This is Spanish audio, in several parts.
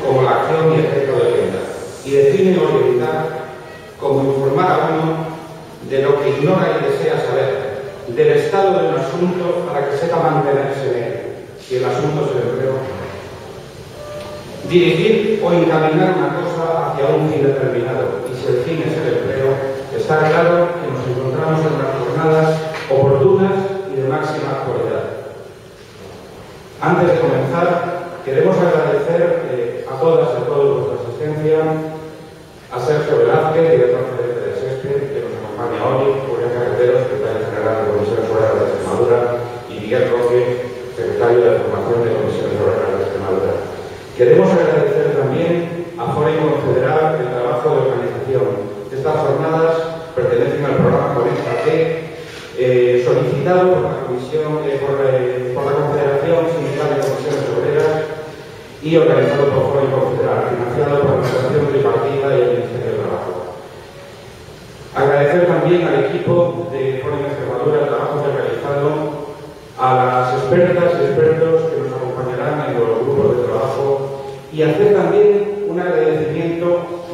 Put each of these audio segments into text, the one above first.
como la acción y efecto de venta, y define orientar como informar a uno de lo que ignora y desea saber, del estado de un asunto para que sepa mantenerse en él, si el asunto es el empleo. Dirigir o encaminar una cosa hacia un fin determinado, y si el fin es el empleo, está claro que nos encontramos en unas jornadas oportunas y de máxima actualidad. Antes de comenzar, queremos agradecer a todas y a todos vuestra asistencia, a Sergio Velázquez, director gerente de SESPE, que nos acompaña hoy, Julián Carreteros, secretario general de Comisiones Obreras de Extremadura, y Miguel Roque, secretario de Formación de Comisiones Obreras de Extremadura. Queremos agradecer también a Fórum Confederal el trabajo de organización. Estas jornadas pertenecen al programa Conectate, solicitado por la Comisión, por la Confederación Sindical de Comisiones Obreras y organizado por Fórum Confederal, financiado por la Federación Tripartita y el Ministerio de Trabajo. Agradecer también al equipo de Fórum Extremadura el trabajo que ha realizado, a las expertas y expertos que nos acompañarán en los grupos de trabajo, y hacer también un agradecimiento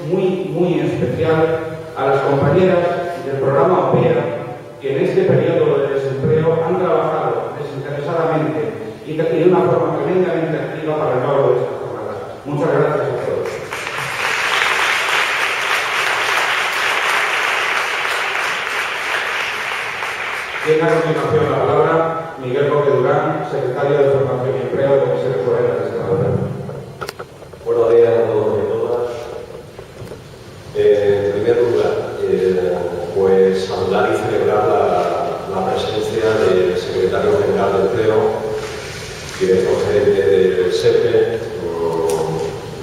muy especial a las compañeras del programa OPEA, que en este periodo de desempleo han trabajado desinteresadamente y de una forma tremendamente activa para el logro de esta jornada. Muchas gracias a todos. Tiene a continuación la palabra Miguel Roque Durán, secretario de Formación y Empleo de Comisiones Obreras de Extremadura. Buenos días a todos y a todas. En primer lugar, pues saludar y celebrar la presencia del secretario general de Empleo, director gerente del SEPE.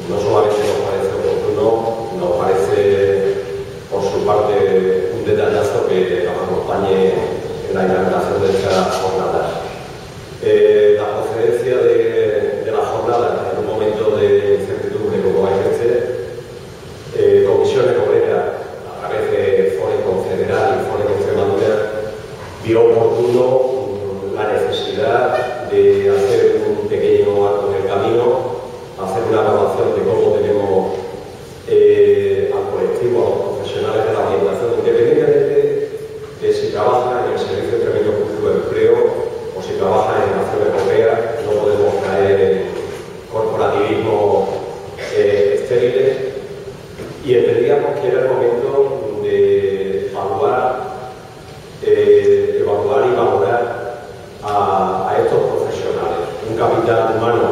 No solamente nos parece oportuno, nos parece por su parte un detallazo que nos acompañe en la inauguración de estas jornadas. La procedencia de la jornada en un momento de incertidumbre como hay este, Comisiones Obreras, a través de Fórum Confederal y Fórum Extremadura, vio oportuno la necesidad de hacer un pequeño arco en el camino, hacer una evaluación de cómo tenemos al colectivo, a los profesionales de la orientación, independientemente de si trabajan en el Servicio de Intermedio Público de Empleo o si trabajan en la Acción Europea. No podemos caer en corporativismo estériles, y entendíamos que era el momento de evaluar y valorar a estos profesionales. Un capital humano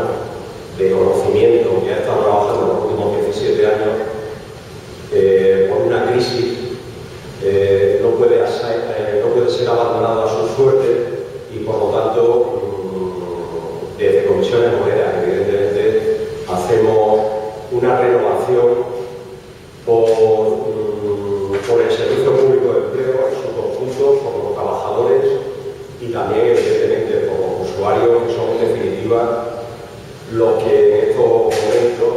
de conocimiento que ha estado trabajando en los últimos 17 años por una crisis, no puede ser abandonado a su suerte, y por lo tanto desde Comisiones Obreras evidentemente hacemos una renovación por el Servicio Público de Empleo en su conjunto, por los trabajadores y también evidentemente por los usuarios, que son en definitiva los que en estos momentos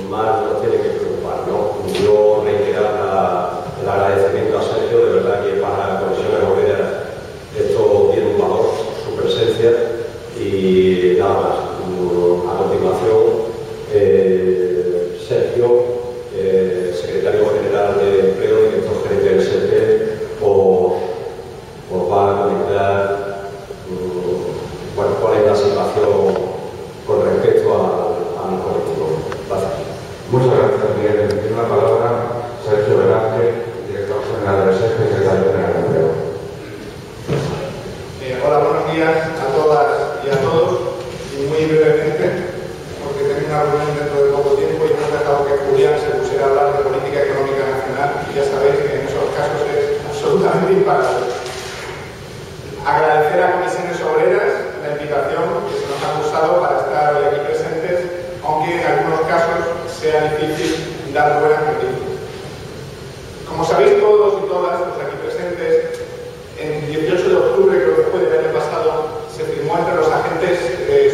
más nos tienen que preocupar, ¿no? Yo reiterar el agradecimiento a Sergio, de verdad que para Comisiones Obreras esto tiene un valor, su presencia, y nada más. A continuación, Sergio, secretario general de Empleo y director gerente del SEPE, os va a comentar cuál es la situación con respecto a mi colectivo. Gracias. Muchas gracias, Miguel. Tiene la palabra Sergio Velázquez, director general del SEPE, secretario general de Empleo. Hola, buenos días a todas y a todos. Y muy brevemente, porque tengo una reunión dentro de poco tiempo y hemos dejado que Julián se pusiera a hablar de política económica nacional, y ya sabéis que en esos casos es absolutamente imparable. Agradecer a Comisiones Obreras la invitación que se nos ha cursado para estar hoy aquí presentes, aunque en algunos casos sea difícil dar buenas noticias. Como sabéis todos y todas los aquí presentes, el 18 de octubre, creo que fue del año pasado, se firmó entre los agentes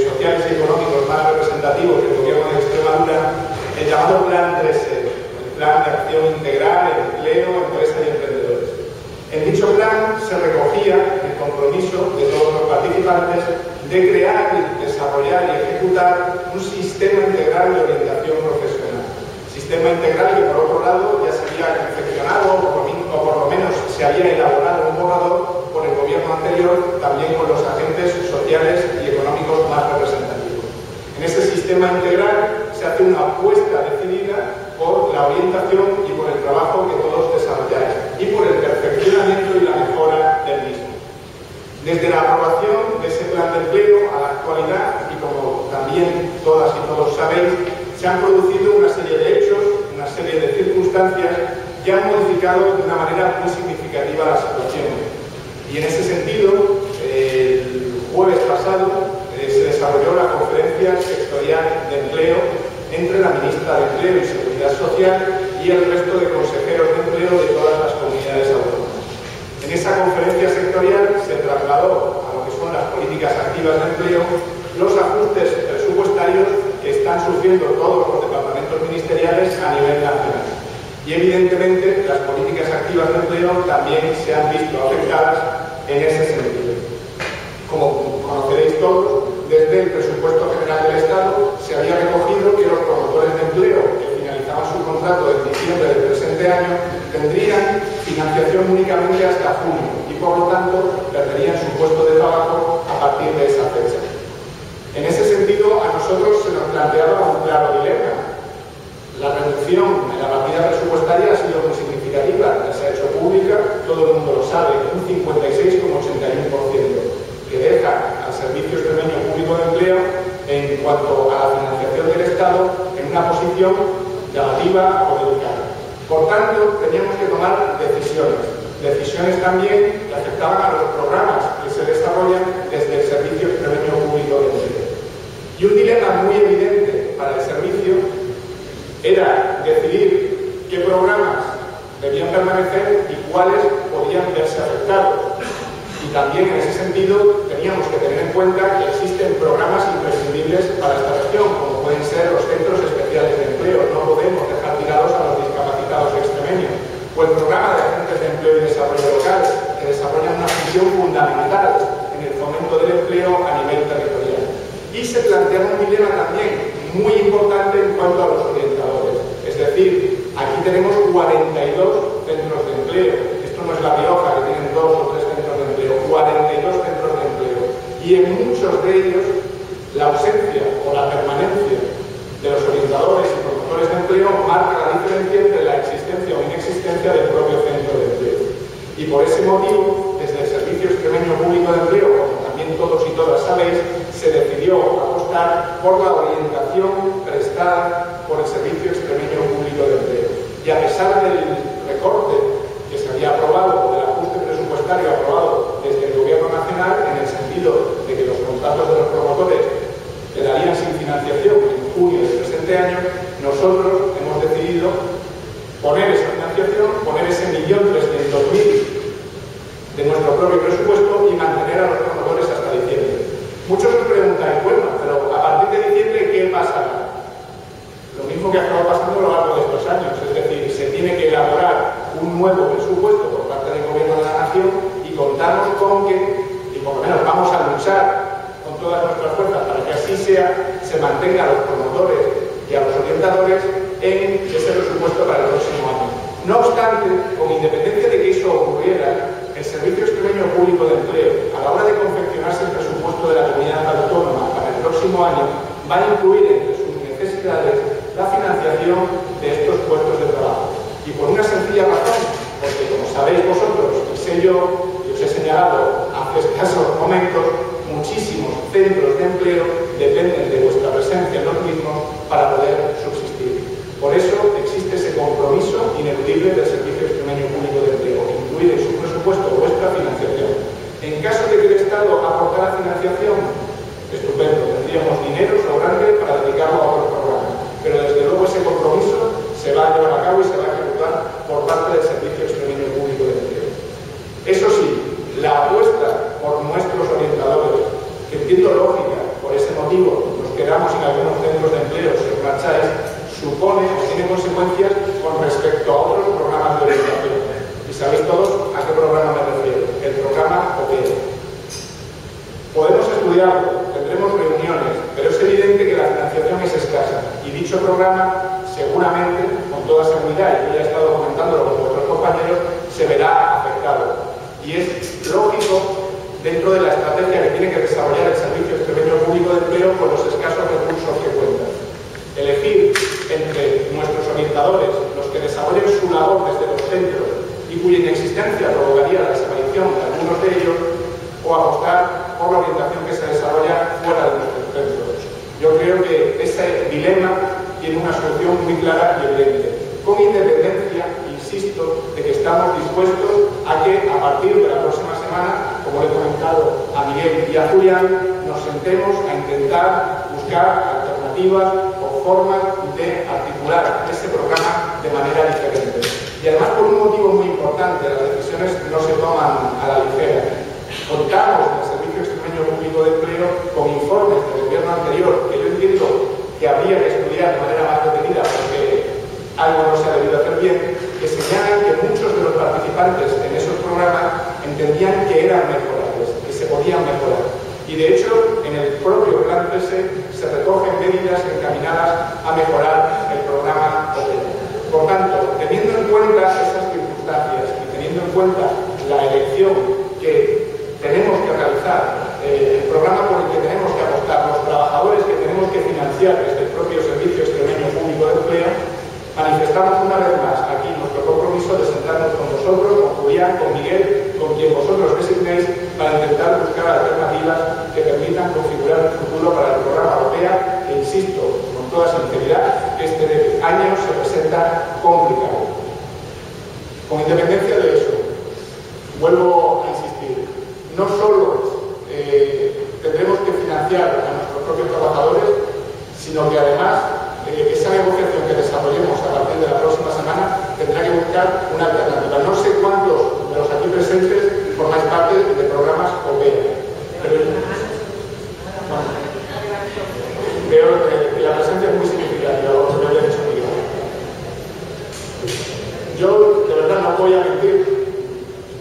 sociales y económicos más representativos del Gobierno de Extremadura el llamado Plan 3E, el Plan de Acción Integral, Empleo, Empresa y Emprendedores. En dicho plan se recogía el compromiso de todos los participantes de crear, desarrollar y ejecutar un sistema integral de orientación integral que, por otro lado, ya se había confeccionado, o por lo menos se había elaborado un borrador por el gobierno anterior, también con los agentes sociales y económicos más representativos. En ese sistema integral se hace una apuesta decidida por la orientación y por el trabajo que todos desarrolláis y por el perfeccionamiento y la mejora del mismo. Desde la aprobación de ese plan de empleo a la actualidad, y como también todas y todos sabéis, se han producido una serie de hechos, una serie de circunstancias que han modificado de una manera muy significativa la situación. Y en ese sentido, el jueves pasado se desarrolló la conferencia sectorial de empleo entre la ministra de Empleo y Seguridad Social y el resto de consejeros de empleo de todas las comunidades autónomas. En esa conferencia sectorial se trasladó a lo que son las políticas activas de empleo los ajustes presupuestarios que están sufriendo todos los departamentos ministeriales a nivel nacional. Y evidentemente las políticas activas de empleo también se han visto afectadas en ese sentido. Como conoceréis todos, desde el presupuesto general del Estado se había recogido que los promotores de empleo que finalizaban su contrato en diciembre del presente año tendrían financiación únicamente hasta junio y por lo tanto perderían su puesto de trabajo a partir de esa fecha. En ese sentido, a nosotros se nos planteaba un claro dilema. La reducción en la partida presupuestaria ha sido muy significativa, ya se ha hecho pública, todo el mundo lo sabe, un 56,81%, que deja al Servicio Extremeño Público de Empleo, en cuanto a la financiación del Estado, en una posición llamativa o delicada. Por tanto, teníamos que tomar decisiones también que afectaban a los programas que se desarrollan desde el Servicio Extremeño Público de Empleo. Y un dilema muy evidente para el servicio era decidir qué programas debían permanecer y cuáles podían verse afectados. Y también en ese sentido teníamos que tener en cuenta que existen programas imprescindibles para esta región, como pueden ser los centros especiales de empleo. No podemos dejar tirados a los discapacitados extremeños. O el programa de agentes de empleo y desarrollo local, que desarrollan una función fundamental en el fomento del empleo a nivel territorial. Y se plantea un dilema también muy importante en cuanto a los orientadores. Es decir, aquí tenemos 42 centros de empleo. Esto no es La Rioja, que tienen 2 o 3 centros de empleo, 42 centros de empleo. Y en muchos de ellos, la ausencia o la permanencia de los orientadores y promotores de empleo marca la diferencia entre la existencia o inexistencia del propio centro de empleo. Y por ese motivo, desde el Servicio Extremeño Público de Empleo, como también todos y todas sabéis, se decidió apostar por la orientación prestada por el Servicio Extremeño Público de Empleo. Y a pesar del recorte que se había aprobado, o del ajuste presupuestario aprobado desde el Gobierno Nacional, en el sentido de que los contratos de los promotores quedarían sin financiación en junio del presente año, nosotros hemos decidido poner esa financiación, poner ese 1.300.000 de nuestro propio presupuesto y mantener a los promotores hasta diciembre. Muchos os preguntáis, bueno, pero a partir de diciembre, ¿qué pasará? Lo mismo que ha estado pasando a lo largo de estos años, es decir, se tiene que elaborar un nuevo presupuesto por parte del Gobierno de la Nación y contamos con que, y por lo menos vamos a luchar con todas nuestras fuerzas para que así sea, se mantenga a los promotores y a los orientadores en ese presupuesto para el próximo año. No obstante, con independencia de que eso ocurriera, el Servicio Extremeño Público de Empleo, a la hora de confeccionarse el presupuesto de la comunidad autónoma para el próximo año, va a incluir entre sus necesidades la financiación de estos puestos de trabajo. Y por una sencilla razón, porque como sabéis vosotros, y sé yo, y os he señalado hace escasos momentos, muchísimos centros de empleo dependen de vuestra presencia en los mismos para poder subsistir. Por eso existe ese compromiso ineludible del Servicio Extremeño Público de Empleo, incluir en su presupuesto vuestra financiación. En caso de que el Estado aportara financiación, estupendo, tendríamos dinero sobrante para dedicarlo a otros programas. Pero desde luego ese compromiso se va a llevar a cabo y se va a ejecutar por parte del Servicio Extremeño Público de Empleo. Eso sí, la apuesta por nuestros orientadores, que entiendo lógica, por ese motivo nos quedamos en algunos centros de empleo, si os marcháis, supone o tiene consecuencias con respecto a otros programas de orientación. Y sabéis todos a qué programa me refiero, el programa OPEO. Podemos estudiarlo, tendremos reuniones, pero es evidente que la financiación es escasa y dicho programa seguramente, con con toda seguridad, y yo ya he estado comentándolo con otros compañeros, se verá afectado. Y es lógico dentro de la estrategia que tiene que desarrollar el Servicio Extremeño Público de Empleo con los escasos recursos que cuenta. Elegir entre nuestros orientadores, los que desarrollen su labor desde los centros y cuya inexistencia provocaría la desaparición de algunos de ellos, o apostar por la orientación que se desarrolla fuera de nuestros centros. Yo creo que ese dilema tiene una solución muy clara y evidente, con independencia, insisto, de que estamos dispuestos a que a partir de la próxima semana, como le he comentado a Miguel y a Julián, nos sentemos a intentar buscar alternativas o formas de articular ese programa de manera diferente. Y además por un motivo muy importante, las decisiones no se toman a la ligera. Contamos en el Servicio Extremeño Público de Empleo con informes del gobierno anterior, que yo entiendo que habría que estudiar de manera más detenida porque algo no se ha debido hacer bien, que señalan que muchos de los participantes en esos programas entendían que eran mejorables, que se podían mejorar. Y de hecho, en el propio plan 13 se recogen medidas encaminadas a mejorar el programa OPEA. Por tanto, teniendo en cuenta esas circunstancias y teniendo en cuenta la elección que tenemos que realizar, el programa por el que tenemos que apostar, los trabajadores que tenemos que financiar desde el propio Servicio Extremeño Público de Empleo, manifestamos una vez más aquí nuestro compromiso de sentarnos con vosotros, con Julián, con Miguel, con quien vosotros designéis, para intentar buscar alternativas que permitan configurar un futuro para el programa OPEA, que insisto con toda sinceridad, que este año se presenta complicado. Con independencia de eso, vuelvo a insistir, no solo tendremos que financiar a nuestros propios trabajadores, sino que además esa negociación que desarrollemos a partir de la próxima semana tendrá que buscar una alternativa. No sé cuántos de los aquí presentes formáis parte de programas OPEA, pero veo que la presencia es muy significativa, lo que me había dicho Miguel. Yo, de verdad, no voy a mentir,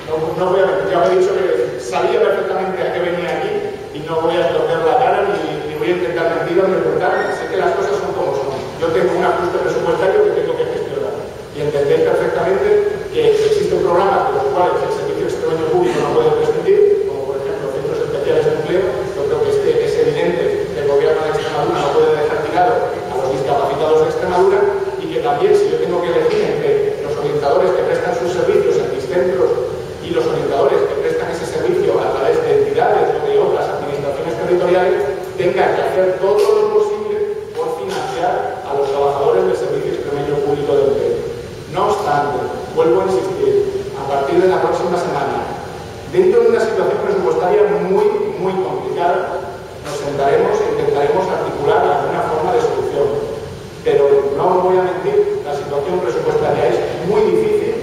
ya me he dicho que sabía perfectamente a qué venía aquí y no voy a esconder la cara ni voy a intentar mentir o preguntarme. Sé que las cosas son como son. Yo tengo un ajuste presupuestario que tengo que gestionar y entendéis perfectamente que existen programas de los cuales el Servicio Extremeño Público no puede prescindir, como por ejemplo centros especiales de empleo. Yo creo que es evidente que el gobierno de Extremadura no puede dejar tirado a los discapacitados de Extremadura, y que también, si yo tengo que elegir entre los orientadores que prestan sus servicios en mis centros y los orientadores que prestan ese servicio a través de entidades o de otras administraciones territoriales, tenga que hacer todo lo posible por financiar a los trabajadores del Servicio Extremeño Público de Empleo. No obstante, vuelvo a insistir, a partir de la próxima semana, dentro de una situación presupuestaria muy complicada, nos sentaremos e intentaremos articular alguna forma de solución. Pero no os voy a mentir, la situación presupuestaria es muy difícil,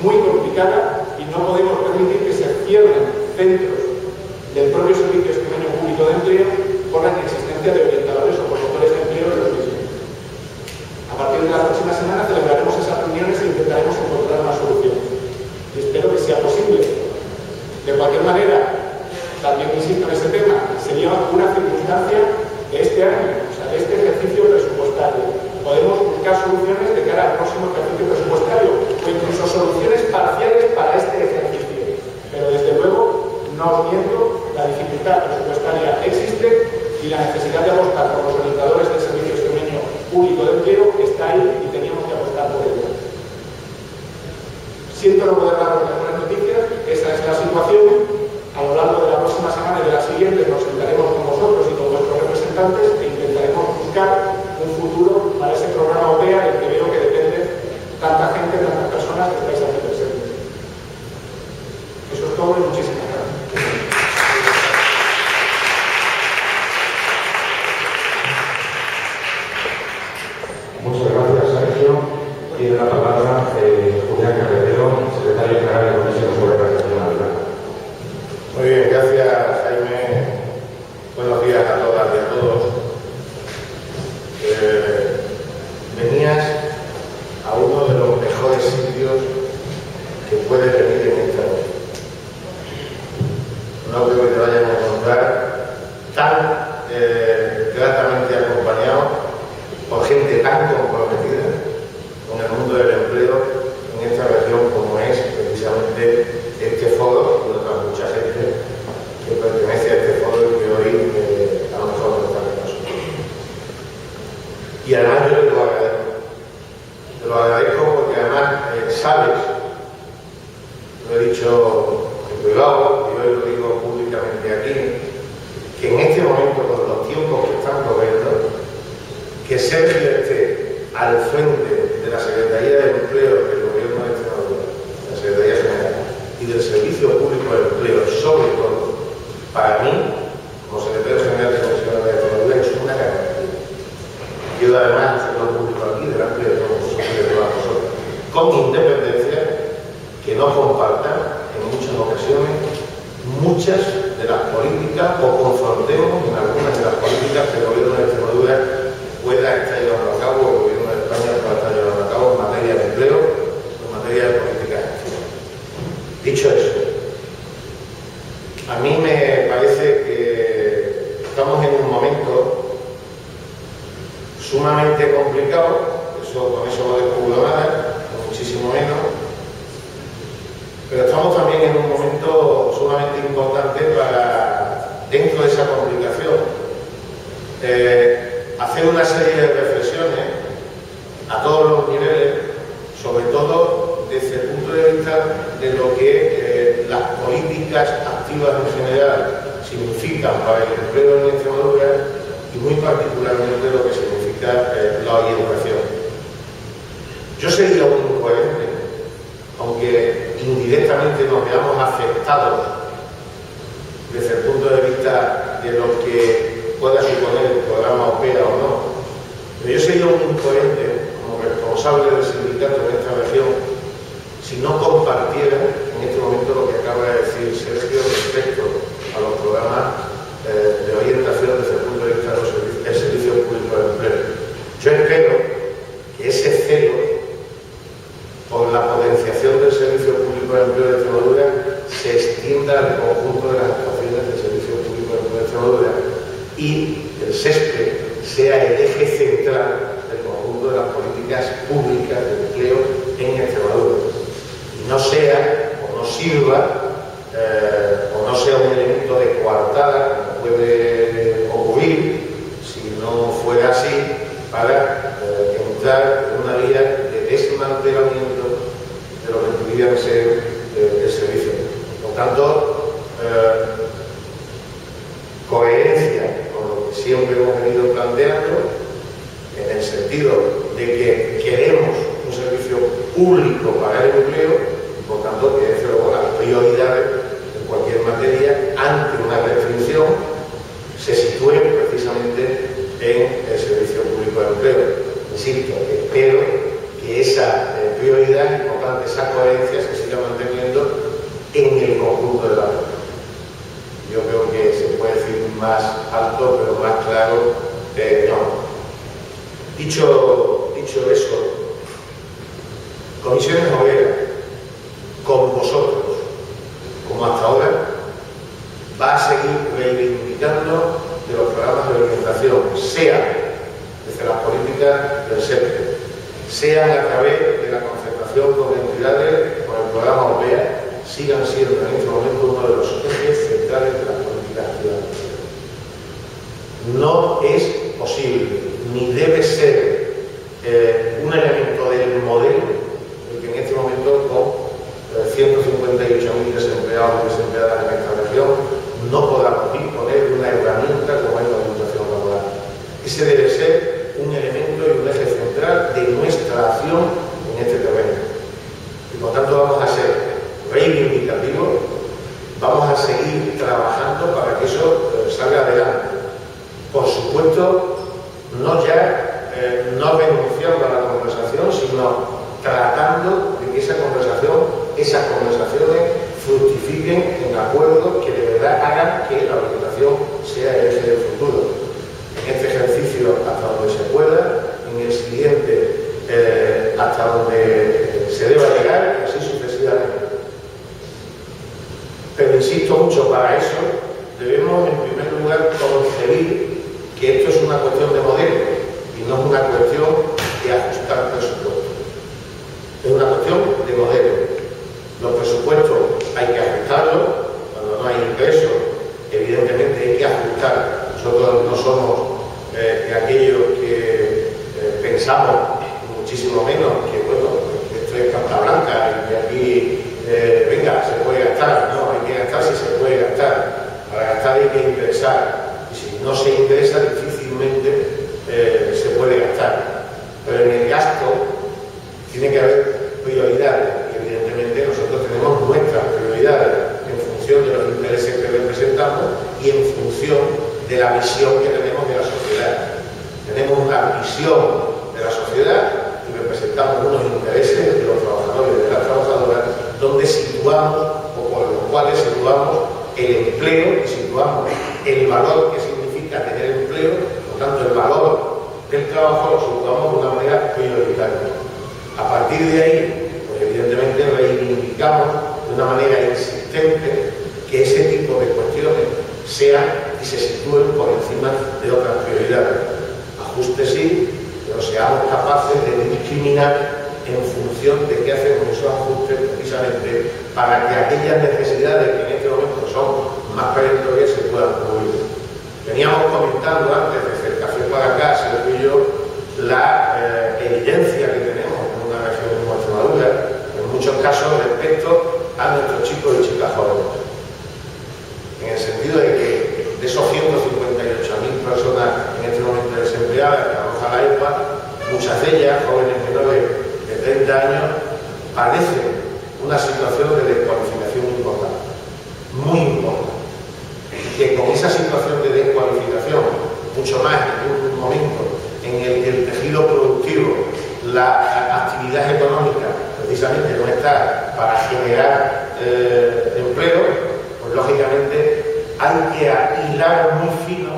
muy complicada, y no podemos permitir que se cierren centros del propio Servicio Extremeño Público de Empleo por la inexistencia de orientadores o promotores de empleo en los mismos. A partir de la próxima semana celebraremos esas reuniones e intentaremos encontrar una solución. Y espero que sea posible. De cualquier manera, también insisto en ese tema, sería una circunstancia de este año, o sea, de este ejercicio presupuestario. Podemos buscar soluciones de cara al próximo ejercicio presupuestario, o incluso soluciones parciales para este ejercicio. Pero desde luego, no os miento, la dificultad presupuestaria existe y la necesidad de apostar por los orientadores del Servicio Extremeño Público de Empleo está ahí y teníamos que apostar por ello. Siento no poder daros mejores noticias, esa es la situación. A lo largo de la próxima semana y de la siguiente nos sentaremos con vosotros y con vuestros representantes e intentaremos buscar un futuro para ese programa OPEA del que veo que depende tanta gente, tantas personas que estáis aquí presentes. Eso es todo y muchísimas gracias. Muchas gracias, Sergio. Tiene la palabra Julián Carretero, secretario general de la Comisión sobre Organización Laboral. Muy bien, gracias, Jaime. Buenos días a todas y a todos. Venías a uno de los mejores sitios que puedes venir en esta noche. No creo que te vayan a encontrar tan gratamente acompañado por gente tan comprometida con el mundo al frente de la Secretaría de Empleo del Gobierno de Extremadura, la Secretaría General, y del Servicio Público de Empleo, sobre todo, para mí, como secretario general de Comisiones de Extremadura, es una garantía. Quiero además hacerlo público aquí, delante de todos nosotros, con independencia que no compartan en muchas ocasiones muchas de las políticas o confrontemos en algunas de las políticas que el Gobierno de Extremadura pueda estar llevando a cabo, o el Gobierno de España pueda estar llevando a cabo en materia de empleo, en materia de políticas activas. Dicho eso, a mí me parece que estamos en un momento sumamente complicado, con eso no descubro nada, muchísimo menos, pero estamos también en un momento sumamente importante para, dentro de esa complicación, hacer una serie de reflexiones a todos los niveles, sobre todo desde el punto de vista de lo que las políticas activas en general significan para el empleo en Extremadura y muy particularmente lo que significa la orientación. Yo sería un incoherente, aunque indirectamente nos veamos afectados desde el punto de vista de lo que pueda suponer el programa OPEA o no, pero yo sería un incoherente como responsable del sindicato en esta región si no compartiera en este momento lo que acaba de decir Sergio respecto a los programas de orientación desde el punto de vista del Servicio Público de Empleo. Yo espero que ese celo por la potenciación del Servicio Público de Empleo de Extremadura se extienda al conjunto de las actuaciones del Servicio Público de Empleo de Extremadura y el SESPE sea el eje central del conjunto de las políticas públicas de empleo en Extremadura y no sea o no sirva o no sea un elemento de coartada como puede ocurrir si no fuera así para entrar en una vía de desmantelamiento de lo que pudiera ser el servicio. Por tanto, coherencia con lo que siempre hemos venido planteando, en el sentido de que queremos un servicio público para el empleo y por tanto que desde luego las prioridades en cualquier materia ante una definición se sitúen precisamente en el Servicio Público de Empleo. Insisto, espero que esa prioridad importante, esa coherencia se siga manteniendo en el conjunto de la red. Yo creo que se puede decir más alto, pero más claro, no. Dicho eso, Comisiones Obreras, con vosotros, como hasta ahora, va a seguir reivindicando de los programas de orientación, sea desde las políticas del SEPE, sean a través de la concertación con entidades, con el programa OPEA, sigan siendo en este momento uno de los ejes centrales de las políticas activas. No es posible, ni debe ser un elemento del modelo el que en este momento con 158.000 desempleados y desempleadas en esta región no podamos disponer de una herramienta como es la orientación laboral. Ese debe ser un elemento y un eje central de nuestra acción en este terreno. Y por tanto vamos a ser reivindicativos, vamos a seguir trabajando para que eso salga adelante. Por supuesto, no ya no renunciando a la conversación, sino tratando de que esas conversaciones fructifiquen en acuerdos que de verdad hagan que la orientación sea el eje del futuro. En este ejercicio hasta donde se pueda, en el siguiente hasta donde se deba llegar, y así sucesivamente. Pero insisto mucho, para eso debemos en primer lugar concebir que esto es una cuestión de modelo y no es una cuestión de ajustar presupuestos. Es una cuestión de modelo. Los presupuestos hay que ajustarlos cuando no hay ingresos, evidentemente hay que ajustar. Nosotros no somos de aquellos que pensamos muchísimo menos que, bueno, esto es carta blanca y que aquí, venga, se puede gastar. No, hay que gastar si se puede gastar. Para gastar hay que ingresar. Y si no se ingresa, difícilmente se puede gastar. Pero en el situamos o por los cuales situamos el empleo y situamos el valor que significa tener empleo, por tanto el valor del trabajo lo situamos de una manera prioritaria. A partir de ahí, pues evidentemente reivindicamos de una manera insistente que ese tipo de cuestiones sean y se sitúen por encima de otras prioridades. Ajuste sí, pero seamos capaces de discriminar en función de qué hacemos esos ajustes precisamente para que aquellas necesidades que en este momento son más perentorias se puedan cubrir. Veníamos comentando antes, desde el café para acá, Sergio y yo, la evidencia que tenemos en una región como Extremadura, en muchos casos respecto a nuestros chicos y chicas jóvenes. En el sentido de que de esos 158.000 personas en este momento desempleadas que arroja la EPA, muchas de ellas, jóvenes menores de 30 años, padecen una situación de descualificación importante, muy importante. Y que con esa situación de descualificación, mucho más en un momento en el que el tejido productivo, la actividad económica, precisamente no está para generar empleo, pues lógicamente hay que hilar muy fino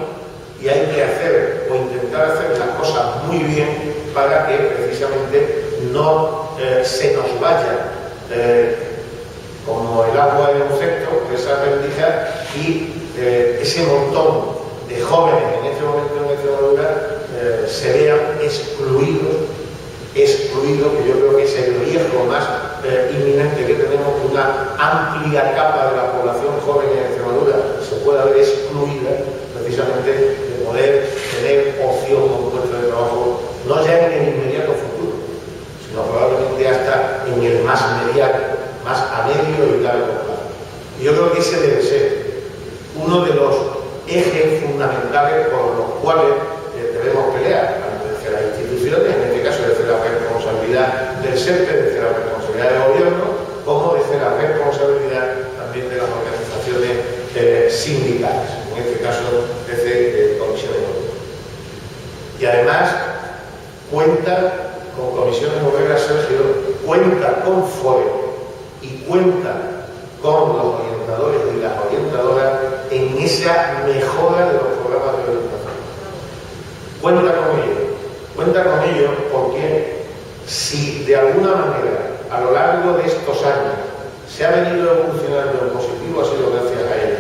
y hay que hacer o intentar hacer las cosas muy bien para que precisamente no se nos vaya como el agua de un cesto, esa rendija, y ese montón de jóvenes en este momento en Extremadura se vean excluidos, que yo creo que es el riesgo más inminente que tenemos, que una amplia capa de la población joven en Extremadura se pueda ver excluida precisamente de poder tener opción a un puesto de trabajo, no ya en el inmediato futuro, sino probablemente hasta en el más inmediato, más a medio y largo plazo. Y yo creo que ese debe ser uno de los ejes fundamentales por los cuales debemos pelear, desde las instituciones, en este caso desde la responsabilidad del SEPE, desde la responsabilidad del gobierno, como desde la responsabilidad también de las organizaciones sindicales, en este caso desde comisiones obreras. Y además cuenta con comisiones obreras, Sergio, cuenta con FOE y cuenta con los orientadores y las orientadoras en esa mejora de los programas de orientación. Cuenta con ello porque si de alguna manera a lo largo de estos años se ha venido evolucionando en positivo, ha sido gracias a ello.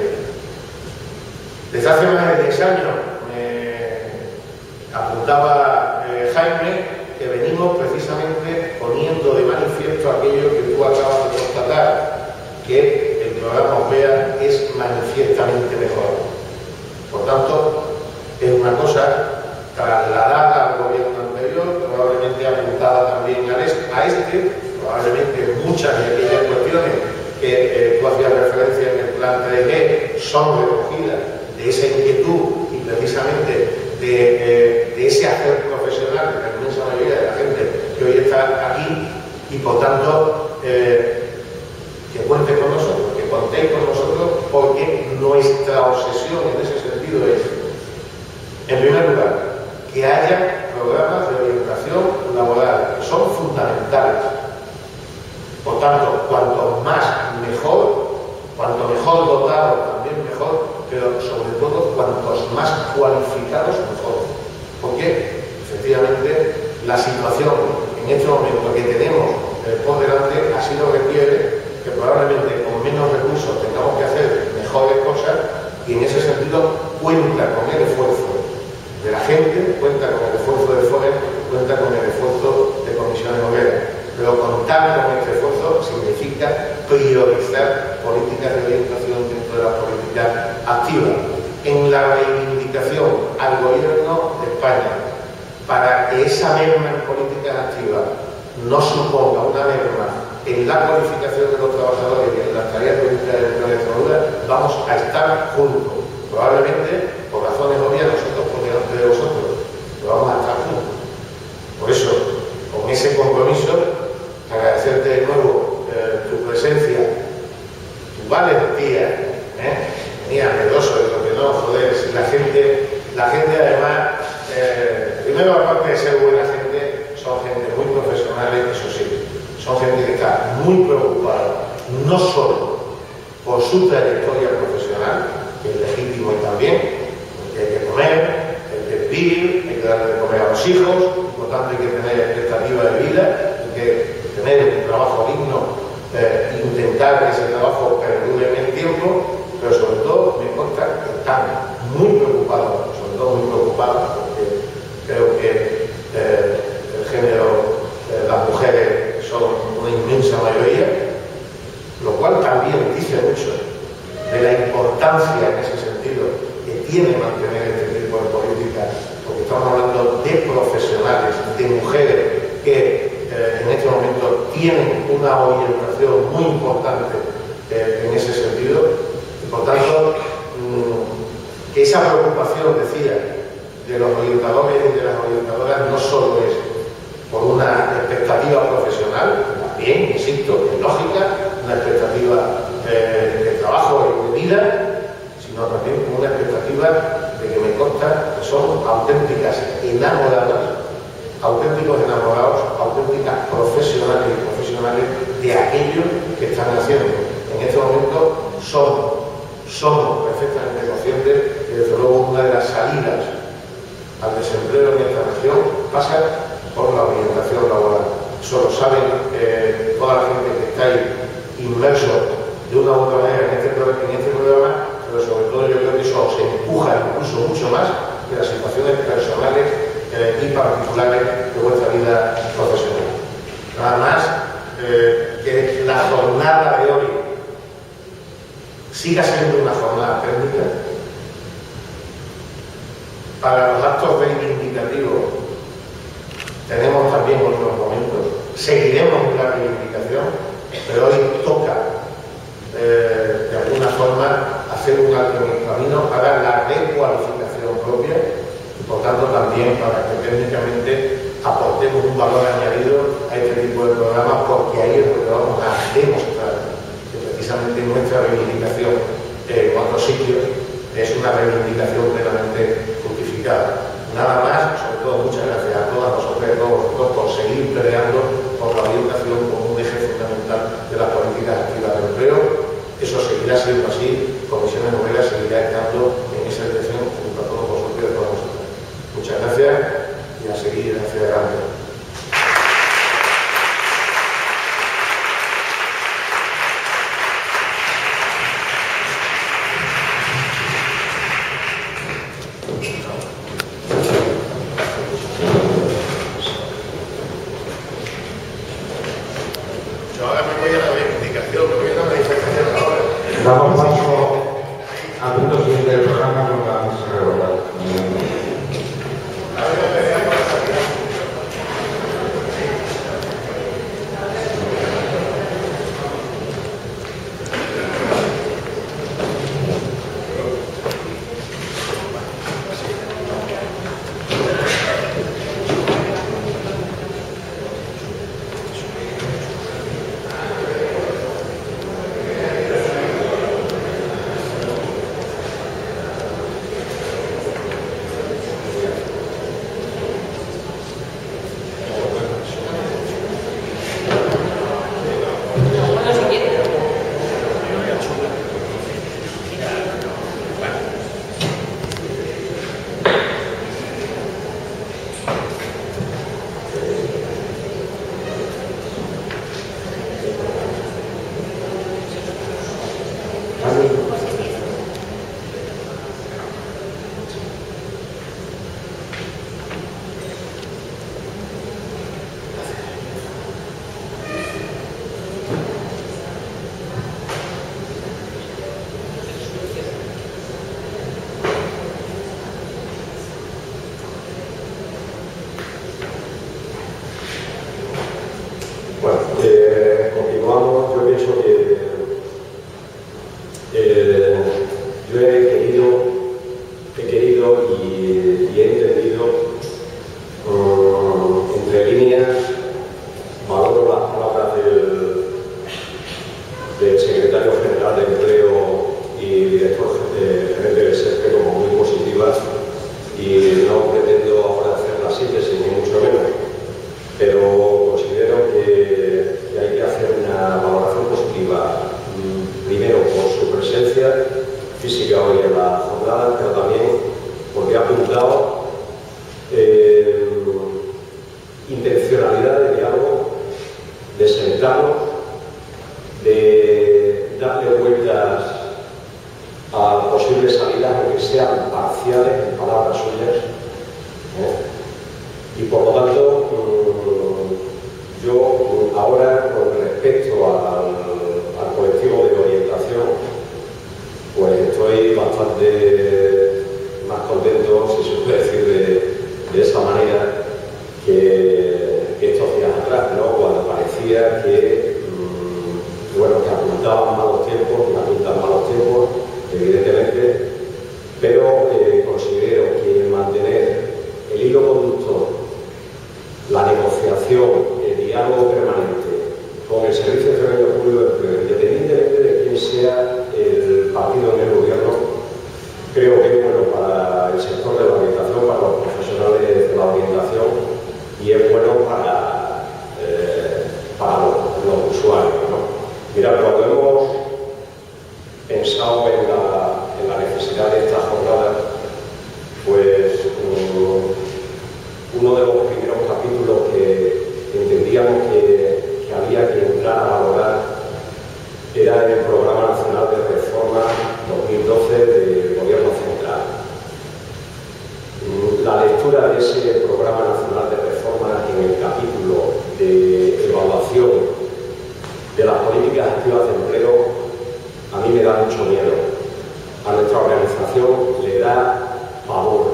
Desde hace más de 10 años me apuntaba Jaime que venimos precisamente poniendo de manifiesto aquello que tú acabas de constatar, que el programa OPEA es manifiestamente mejorado. Por tanto, es una cosa trasladada al gobierno anterior, probablemente apuntada también a este, probablemente muchas de aquellas cuestiones que tú hacías referencia en el plan 3G son recogidas de esa inquietud y precisamente de ese hacer profesional de la inmensa mayoría de la gente que hoy está aquí, y por tanto que cuente con nosotros, que contéis con nosotros, porque nuestra obsesión en ese sentido es, en primer lugar, que haya programas de orientación laboral que son fundamentales. Por tanto, cuanto más mejor, cuanto mejor dotados también mejor, pero sobre todo cuantos más cualificados mejor. Porque efectivamente la situación en este momento que tenemos por delante así lo requiere, que probablemente con menos recursos tengamos que hacer mejores cosas, y en ese sentido cuenta con el esfuerzo de la gente, cuenta con el esfuerzo de FOE, cuenta con el esfuerzo de comisiones obreras. Pero contar con este esfuerzo significa priorizar políticas de orientación dentro de la política activa. En la reivindicación al gobierno de España para que esa merma en políticas activas no suponga una merma en la cualificación de los trabajadores y en las tareas políticas de la Extremadura, vamos a estar juntos. Probablemente, por razones obvias, nosotros por delante de vosotros, pero vamos a estar juntos. Por eso, con ese compromiso, agradecerte de nuevo tu presencia, tu valentía, venía medoso de lo que no, joder, si la gente además, primero aparte de ser buena gente, son gente muy profesionales, eso sí, son gente que está muy preocupada no solo por su trayectoria profesional, que es legítimo y también, porque hay que comer, hay que vivir, hay que darle de comer a los hijos, por tanto hay que tener expectativa de vida, hay que tener un trabajo digno, intentar que ese trabajo perdure en el tiempo, pero sobre todo me consta que están muy preocupados, sobre todo muy preocupados, porque creo que el género, las mujeres son una inmensa mayoría, lo cual también dice mucho de la importancia en ese sentido que tiene mantener este tipo de políticas, porque estamos hablando de profesionales, de mujeres que en este momento tienen una orientación muy importante en ese sentido, y por tanto que esa preocupación, decía, de los orientadores y de las orientadoras no solo es por una expectativa profesional, también, insisto, es lógica, una expectativa de trabajo y de vida, sino también con una expectativa de que me consta que son auténticas enamoradas, auténticos enamorados, auténticas profesionales y profesionales de aquello que están haciendo. En este momento somos perfectamente conscientes que desde luego una de las salidas al desempleo en esta región pasa por la orientación laboral. Eso lo saben toda la gente que está ahí inmerso de una u otra manera en este programa, pero sobre todo yo creo que eso se empuja incluso mucho más que las situaciones personales y particulares de vuestra vida profesional. Nada más que la jornada de hoy siga siendo una jornada técnica. Para los actos reivindicativos tenemos también otros momentos, seguiremos en la reivindicación, pero hoy toca de alguna forma hacer un alto en el camino para la recualificación propia y por tanto también para que técnicamente aportemos un valor añadido a este tipo de programas, porque ahí es donde vamos a demostrar que precisamente nuestra reivindicación en otros sitios es una reivindicación plenamente justificada. Nada más, sobre todo muchas gracias a todas vosotras y a todos vosotros por seguir peleando por la orientación como un eje fundamental de las políticas activas de empleo. Eso seguirá siendo así, Comisiones Obreras seguirá estando en esa dirección junto a todos vosotros y a todas vosotras. Muchas gracias y a seguir hacia adelante. sentarnos, de darle vueltas a posibles salidas, aunque sean parciales, en palabras suyas, y por lo tanto, yo ahora, con respecto al colectivo de orientación, pues estoy bastante más contento, si se puede decir de esa manera, que estos días atrás, ¿no? Cuando parecía que, bueno, que apuntaban malos tiempos, que apuntan malos tiempos, evidentemente, pero considero que mantener el hilo conductor, la negociación, el diálogo permanente con el Servicio Extremeño Público de Empleo, independientemente de quién sea el partido en el gobierno, creo que es bueno para el sector de la orientación, para los profesionales de la orientación, y es bueno para los usuarios, ¿no? Mirad, cuando hemos pensado en la necesidad de esta jornada, pues uno de los primeros capítulos que entendíamos que había que entrar a valorar era el Programa Nacional de Reforma 2012 del Gobierno Central. La lectura de ese Programa Nacional de Reforma en el capítulo de evaluación de las políticas activas de empleo a mí me da mucho miedo. A nuestra organización le da pavor.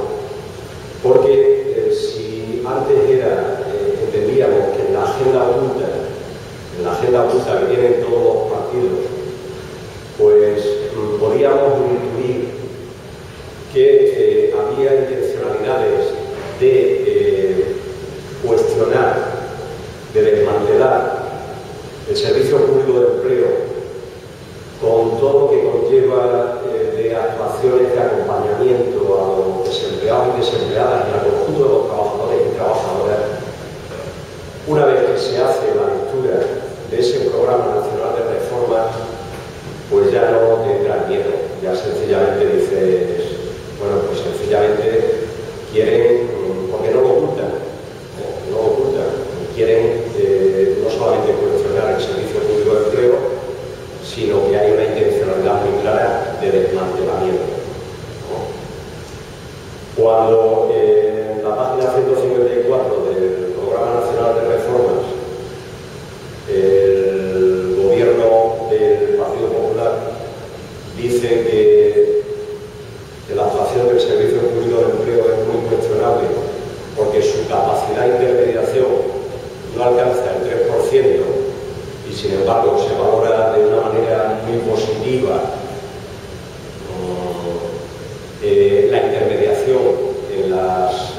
Porque si antes entendíamos que en la agenda oculta que tienen todos los partidos, pues podíamos intuir que había intencionalidades de cuestionar, de desmantelar el Servicio Público de Empleo con todo lo que conlleva de actuaciones de acompañamiento a los desempleados y desempleadas y al conjunto de los trabajadores y trabajadoras. Una vez que se hace la lectura de ese Programa Nacional de Reforma, pues ya no tendrán miedo, ya sencillamente dices, bueno, pues sencillamente quieren, porque no lo ocultan, quieren no solamente cuestionar el Servicio Público de Empleo, sino que hay una intencionalidad muy clara de desmantelamiento, ¿no? Cuando en la página 154 del Programa Nacional de Reformas el gobierno del Partido Popular dice que la actuación del Servicio Público de Empleo es muy cuestionable porque su capacidad de intermediación no alcanza el 3%, y sin embargo se valora de una manera muy positiva la intermediación en las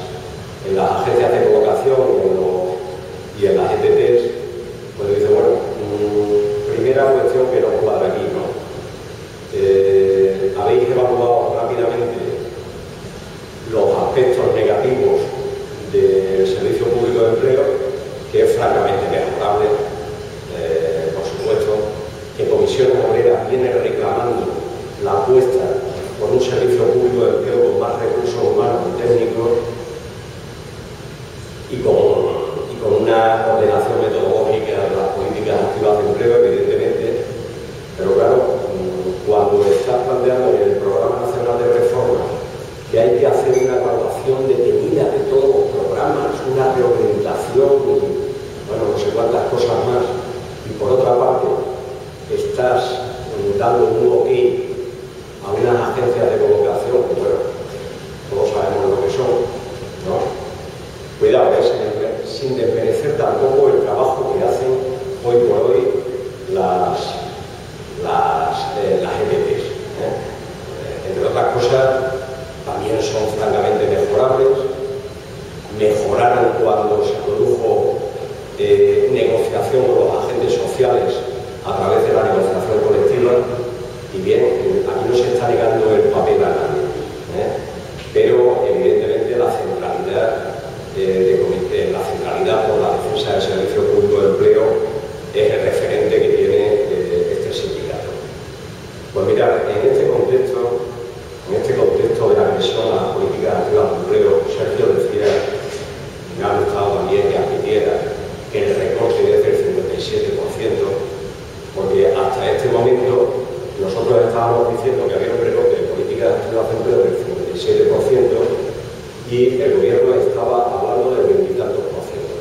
agencias de colocación y en las ETTs, pues dice, bueno, primera cuestión que nos cuadra aquí, ¿no? Habéis evaluado rápidamente los aspectos negativos del Servicio Público de Empleo, que es francamente mejorable, por supuesto, que Comisiones Obreras viene reclamando la apuesta por un servicio público de empleo con más recursos humanos y técnicos y con una ordenación metodológica de las políticas activas de empleo, evidentemente, pero claro, cuando está planteando en el Programa Nacional de Reforma que hay que hacer una evaluación detenida de todos los programas, una reorientación y, bueno, no sé cuántas cosas más, y por otra parte estás dando un ok a unas agencias de colocación, que bueno, todos sabemos lo que son, ¿no? Cuidado, sin desmerecer tampoco el trabajo que hacen hoy por hoy las ETTs, entre otras cosas, también son francamente mejorables. Mejoraron cuando se produjo negociación con los agentes sociales a través de la negociación colectiva, y bien, aquí no se está negando el papel a nadie, pero evidentemente la centralidad por la defensa del Servicio Público de Empleo es el referente que tiene este sindicato. Pues mirad, en este contexto de la agresión a las políticas activas de empleo, Sergio decía, me ha gustado también que admitiera que el recorte es del 57%, conociendo que había un recorte de políticas activas de empleo del 57% y el gobierno estaba hablando del 20 y tantos por ciento.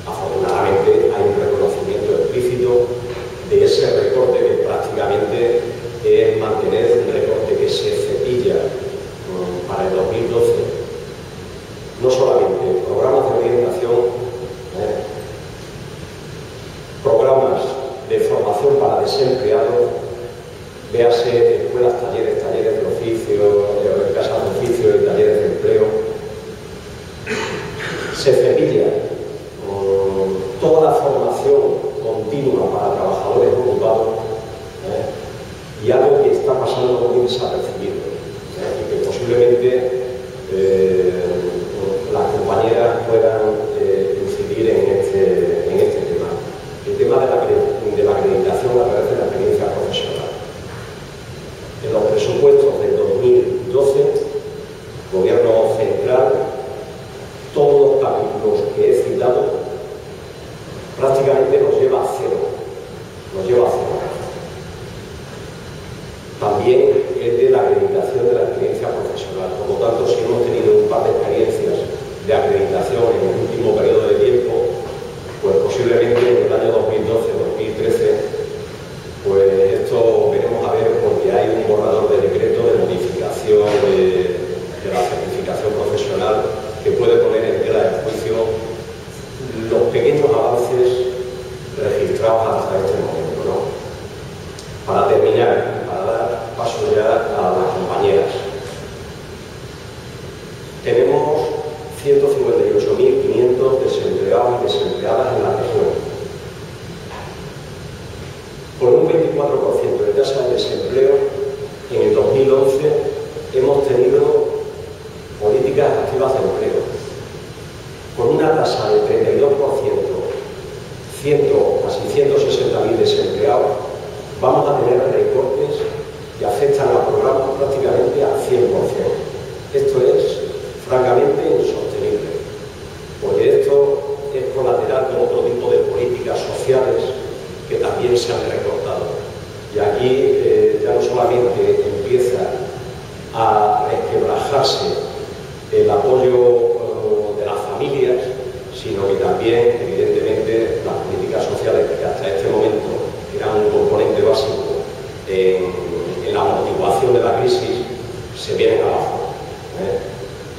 Afortunadamente hay un reconocimiento explícito de ese recorte que prácticamente es mantener un recorte que se cepilla para el 2012. No solamente programas de orientación, programas de formación para desempleados, véase escuelas, talleres de oficio, casas de oficio y talleres de empleo. Se cepilla toda la formación continua para trabajadores ocupados y algo que está pasando muy desapercibido y que posiblemente las compañeras puedan incidir en este tema. El tema de la acreditación a través de la experiencia profesional. En los presupuestos del 2012, Gobierno Central, todos los capítulos que he citado prácticamente nos lleva a cero. También es de la acreditación de la experiencia profesional. Por lo tanto, si hemos tenido un par de experiencias de acreditación en el último periodo de tiempo, pues posiblemente en el año 2012-2013, pues esto veremos a ver, porque hay un borrador de decreto de modificación de la certificación profesional que puede poner en tela de juicio los pequeños avances registrados hasta este momento, ¿no? Para terminar, para dar paso ya a las compañeras, tenemos 158.500 desempleados y desempleadas en la región. Con un 24% de tasa de desempleo, en el 2011 hemos tenido políticas activas de empleo. Con una tasa del 32%, casi 160.000 desempleados, vamos a tener recortes que afectan a programas prácticamente al 100%. Esto es francamente insostenible, porque esto es colateral de otro tipo de políticas sociales que también se han recortado. Y aquí ya no solamente empieza a resquebrajarse el apoyo de las familias, sino que también, evidentemente, las políticas sociales que hasta este momento eran un componente básico en la amortiguación de la crisis, se vienen abajo.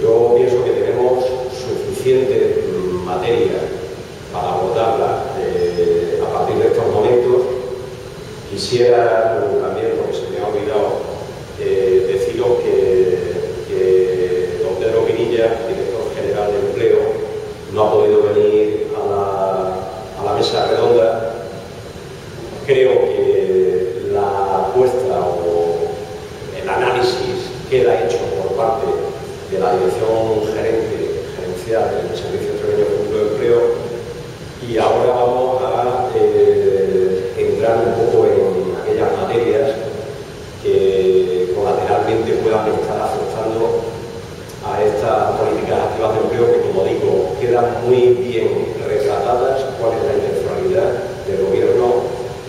Yo pienso que tenemos suficiente materia para abordarla a partir de estos momentos. Quisiera también, porque se me ha olvidado, deciros que don Pedro Pinilla, director general de Empleo, no ha podido venir a la mesa redonda. Creo que la apuesta o el análisis queda hecho por parte de la dirección gerencial del Servicio Extremeño Público de Empleo, y ahora vamos a entrar un poco en aquellas materias que colateralmente puedan estar afectando a estas políticas activas de empleo que, como digo, quedan muy bien retratadas cuál es la intencionalidad del Gobierno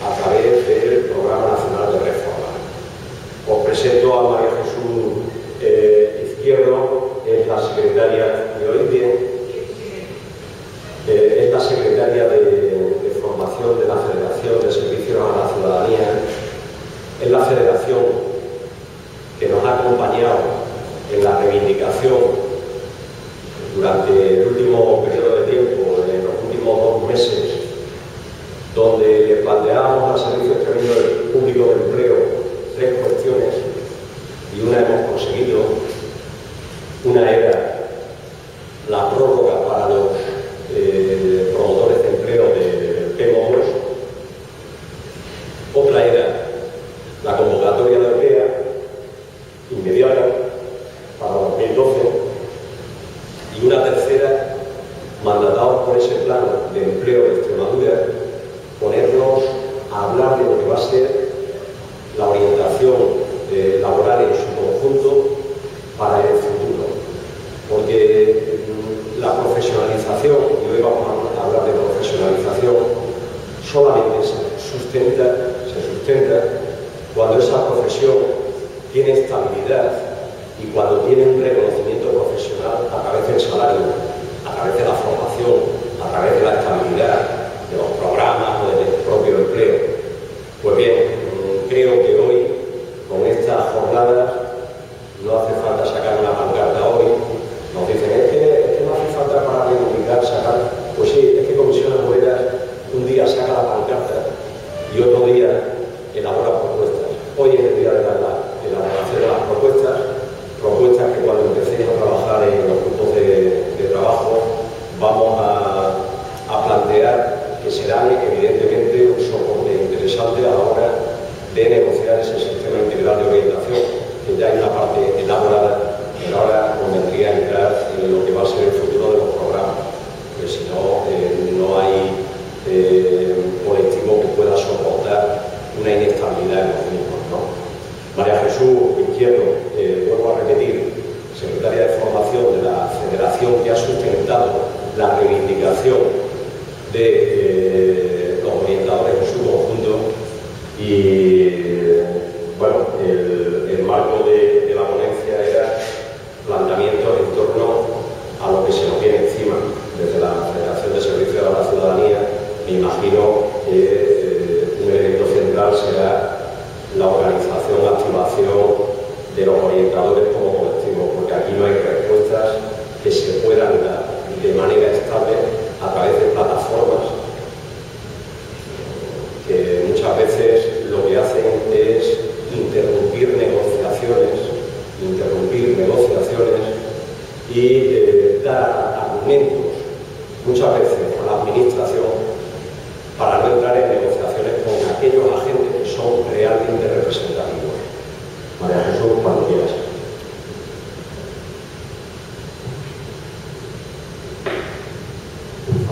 a través del Programa Nacional de Reforma. Os presento a María Jesús Izquierdo, es la secretaria, ¿me oís bien? Es la secretaria de Formación de la Federación de Servicios a la Ciudadanía. Es la federación que nos ha acompañado en la reivindicación durante el último periodo de tiempo, en los últimos 2 meses, donde le planteábamos al Servicio Extremeño Público de Empleo 3 cuestiones, y una hemos conseguido. Una era la prórroga para los promotores de empleo de PMO2. Otra era la convocatoria de OPEA inmediata para 2012. Y una tercera, mandatados por ese plan de empleo de Extremadura, ponernos a hablar de lo que va a ser la orientación laboral en su conjunto para el futuro. Porque la profesionalización, y hoy vamos a hablar de profesionalización, solamente se sustenta cuando esa profesión tiene estabilidad y cuando tiene un reconocimiento profesional a través del salario, a través de la formación, a través de la estabilidad, de los programas o del propio empleo. Pues bien, creo que hoy, con estas jornadas, no hace falta sacar una pancarta hoy. Nos dicen, es que no hace falta para reivindicar, sacar. Pues sí, es que Comisiones Obreras un día saca la pancarta y otro día elabora propuestas. Hoy es el día de la elaboración de las propuestas que cuando empecemos a trabajar en los grupos de trabajo vamos a plantear que serán evidentemente un soporte interesante a la hora de negociar ese sistema integral de orientación, que ya hay una parte elaborada, pero ahora convendría entrar en lo que va a ser el futuro de los programas, porque si no, no hay colectivo que pueda soportar una inestabilidad en los mismos, ¿no? María Jesús Izquierdo, vuelvo a repetir, secretaria de Formación de la Federación que ha sustentado la reivindicación de los orientadores en su conjunto y, bueno, el marco de la ponencia era planteamientos en torno a lo que se nos viene encima desde la Federación de Servicios a la Ciudadanía. Me imagino que un elemento central será la organización, la activación de los orientadores como colectivo, porque aquí no hay respuestas que se puedan dar de manera estable a través de plataformas que muchas veces lo que hacen es interrumpir negociaciones y dar argumentos muchas veces a la administración para no entrar en negociaciones con aquellos agentes que son realmente representativos. María Jesús, cuando quieras.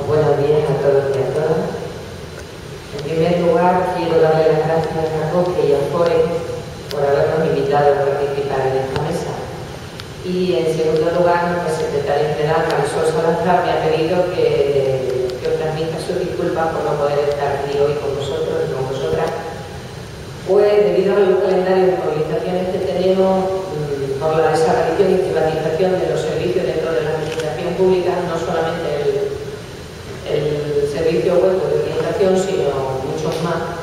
Buenos días a todos y a todas. En primer lugar, quiero darle las gracias a COPE y a FORE por habernos invitado a participar en esta mesa. Y en segundo lugar, nuestra secretaria general, Marisol Salazar, me ha pedido que os transmita sus disculpas por no poder estar aquí hoy con vosotros y con vosotras, pues debido a los calendarios de movilizaciones que tenemos por la desaparición y privatización de los servicios dentro de la administración pública, no solamente el servicio web de orientación, sino muchos más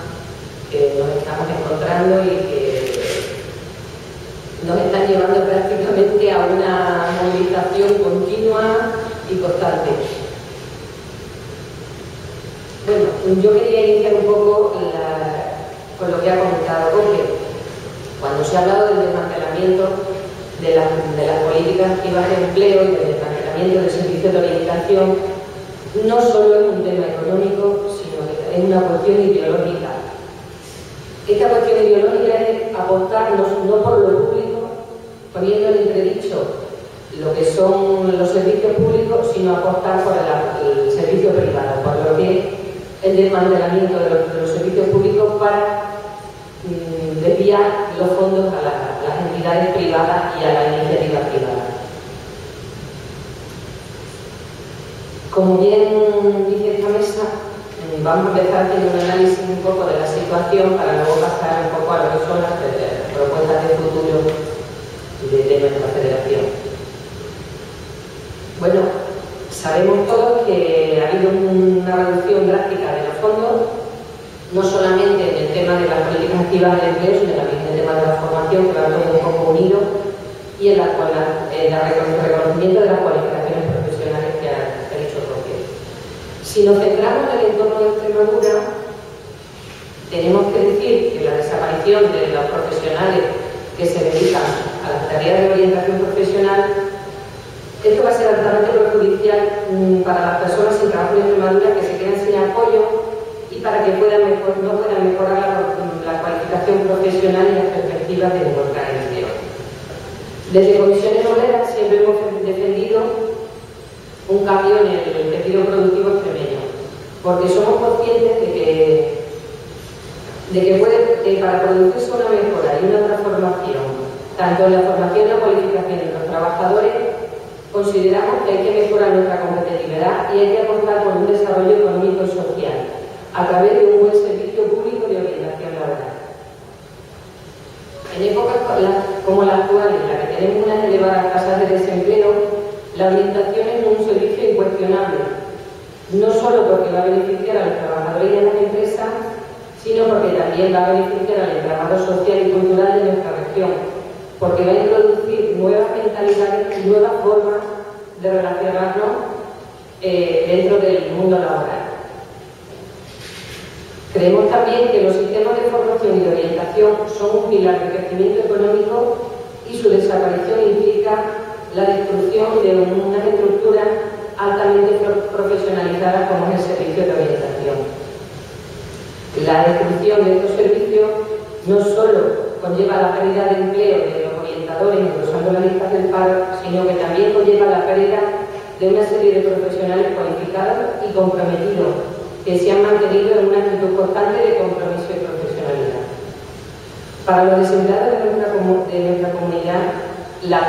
que nos estamos encontrando y que nos están llevando prácticamente a una movilización continua y constante. Bueno, yo quería iniciar un poco con lo que ha comentado Jorge. Cuando se ha hablado del desmantelamiento de las políticas activas de empleo y del desmantelamiento del servicio de orientación, no solo es un tema económico, sino que es una cuestión ideológica. Esta cuestión ideológica es apostar no por lo público, poniendo en entredicho lo que son los servicios públicos, sino apostar por el servicio privado, por lo que es el desmantelamiento de los servicios públicos para desviar los fondos a las entidades privadas y a la iniciativa privada. Como bien dice esta mesa, vamos a empezar haciendo un análisis un poco de la situación para luego pasar un poco a lo que son las propuestas de futuro de nuestra federación. Bueno, sabemos todos que ha habido una reducción drástica de los fondos, no solamente en el tema de las políticas activas de empleo, sino también en el tema de la formación, que va todo un poco unido, y en el reconocimiento de las cualificaciones profesionales que ha dicho Roque. Si nos centramos en el entorno de Extremadura, tenemos que decir que la desaparición de los profesionales que se dedican a las tareas de orientación profesional, esto va a ser altamente perjudicial para las personas sin trabajo en Extremadura que se quedan sin apoyo y para que no puedan mejorar la cualificación profesional y las perspectivas de encontrar empleo. Desde Comisiones Obreras siempre hemos defendido un cambio en el tejido productivo extremeño, porque somos conscientes de que para producirse una mejora y una transformación, tanto en la formación y la cualificación de los trabajadores, consideramos que hay que mejorar nuestra competitividad y hay que apostar por un desarrollo económico y social a través de un buen servicio público de orientación laboral. En épocas no solo porque va a beneficiar a los trabajadores y a las empresas, sino porque también va a beneficiar al entramado social y cultural de nuestra región, porque va a introducir nuevas mentalidades y nuevas formas de relacionarnos dentro del mundo laboral. Creemos también que los sistemas de formación y de orientación son un pilar de crecimiento económico y su desaparición implica la destrucción de unas estructuras altamente profesionalizadas como es el servicio de orientación. La destrucción de estos servicios no solo conlleva la pérdida de empleo de los orientadores, engrosando las listas del paro, sino que también conlleva la pérdida de una serie de profesionales cualificados y comprometidos que se han mantenido en una actitud constante de compromiso y profesionalidad. Para los desempleados de nuestra comunidad, a la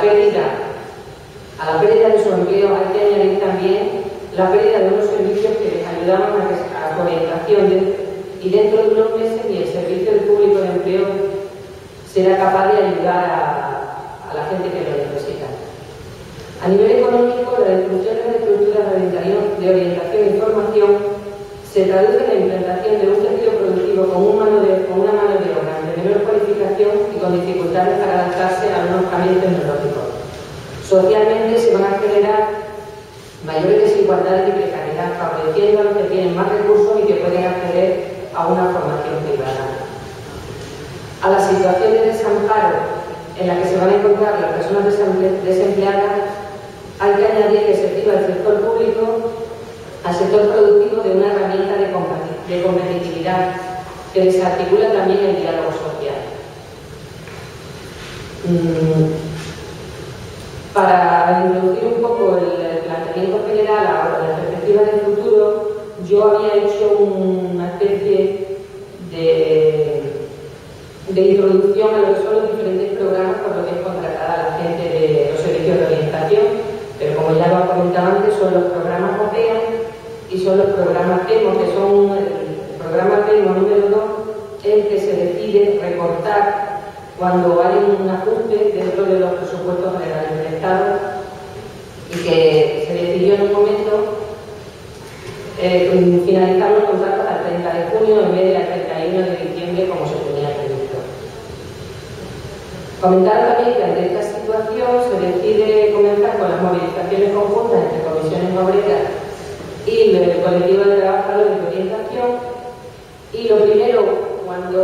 pérdida de su empleo hay que añadir también la pérdida de unos servicios que les ayudaban a su orientación y dentro de unos meses ni el servicio del público de empleo será capaz de ayudar a la gente que lo necesita. A nivel económico, la destrucción de las estructuras de orientación y formación se traduce en la implantación de un tejido productivo con una mano de obra de menor cualificación y con dificultades para adaptarse a unos cambios tecnológicos. Socialmente se van a generar mayores desigualdades y precariedad, favoreciendo a los que tienen más recursos y que pueden acceder a una formación privada. A la situación de desamparo en la que se van a encontrar las personas desempleadas, hay que añadir que se sirva al sector público, al sector productivo, de una herramienta de competitividad que desarticula también el diálogo social. Para introducir un poco el planteamiento general a la perspectiva del futuro, yo había hecho una especie de introducción a lo que son los diferentes programas por los que es contratada la gente de los servicios de orientación, pero como ya lo he comentado antes, son los programas OPEA y son los programas PEMO, que son el programa PEMO número 2, el que se decide recortar cuando hay un ajuste dentro de los presupuestos generales del Estado y que se decidió en un momento finalizar los contratos al 30 de junio en vez de al 31 de diciembre como se tenía previsto. Comentar también que ante esta situación se decide comenzar con las movilizaciones conjuntas entre comisiones obreras y el colectivo de trabajadores de orientación, y lo primero, cuando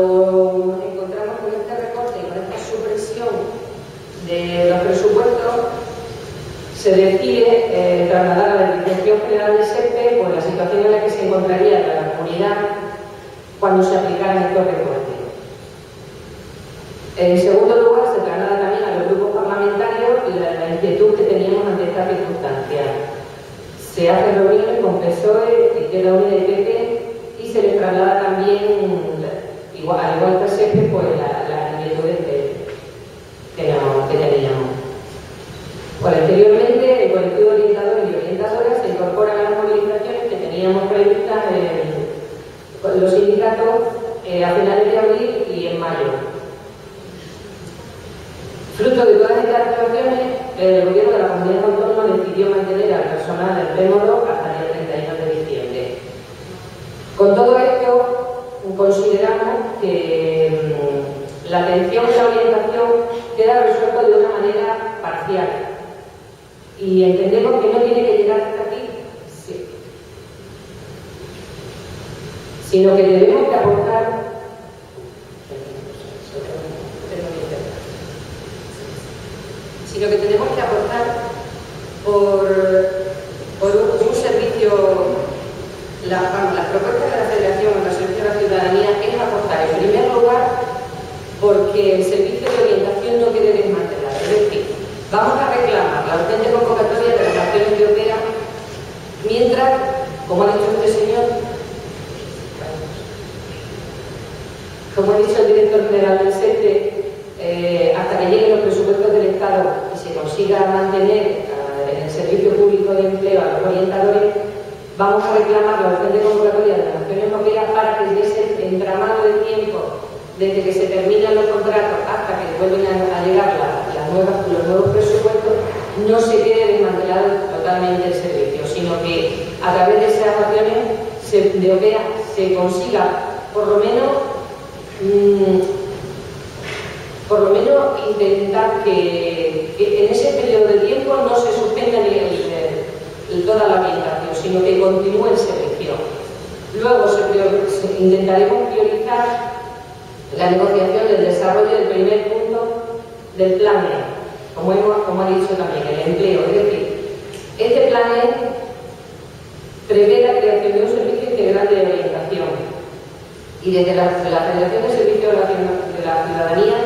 nos encontramos con este recorte y con esta supresión de los presupuestos, se decide trasladar a la Dirección General del SEPE por la situación en la que se encontraría la comunidad cuando se aplicaran estos recortes. En segundo lugar, se traslada también a los grupos parlamentarios la inquietud que teníamos ante esta circunstancia. Se hacen reuniones con PSOE, Izquierda Unida y PP y se les traslada también, al igual que el SEPE, pues las inquietudes que teníamos. Posteriormente, el colectivo de orientadores y orientadoras se incorporan a las movilizaciones que teníamos previstas los sindicatos a finales de abril y en mayo. Fruto de todas estas actuaciones, el Gobierno de la Comunidad Autónoma decidió mantener al personal del PEMO hasta el 31 de diciembre. Con todo esto, consideramos que la atención y la orientación queda resuelta de una manera parcial. Y entendemos que no tiene que llegar hasta aquí, sí, sino que debemos de aportar por un servicio, las propuestas de la Federación en el servicio a la ciudadanía es aportar en primer lugar porque el servicio de orientación no quede desmantelado. Es decir, vamos a reclamar la urgente convocatoria de las acciones de OPEA mientras, como ha dicho este señor, como ha dicho el director general del SEPE, hasta que lleguen los presupuestos del Estado y se consiga mantener en el servicio público de empleo a los orientadores, vamos a reclamar la urgente convocatoria de las acciones OPEA para que ese entramado de tiempo desde que se terminan los contratos hasta que vuelven a llegar los nuevos presupuestos, no se quede desmantelado totalmente el servicio, sino que a través de esas acciones se consiga por lo menos intentar que en ese periodo de tiempo no se suspenda toda la orientación, sino que continúe el servicio. Luego intentaremos priorizar la negociación del desarrollo del primer punto del plan E, como ha dicho también, el empleo. Es decir, este plan E prevé la creación de un servicio integral de orientación y desde la Federación de Servicios de la Ciudadanía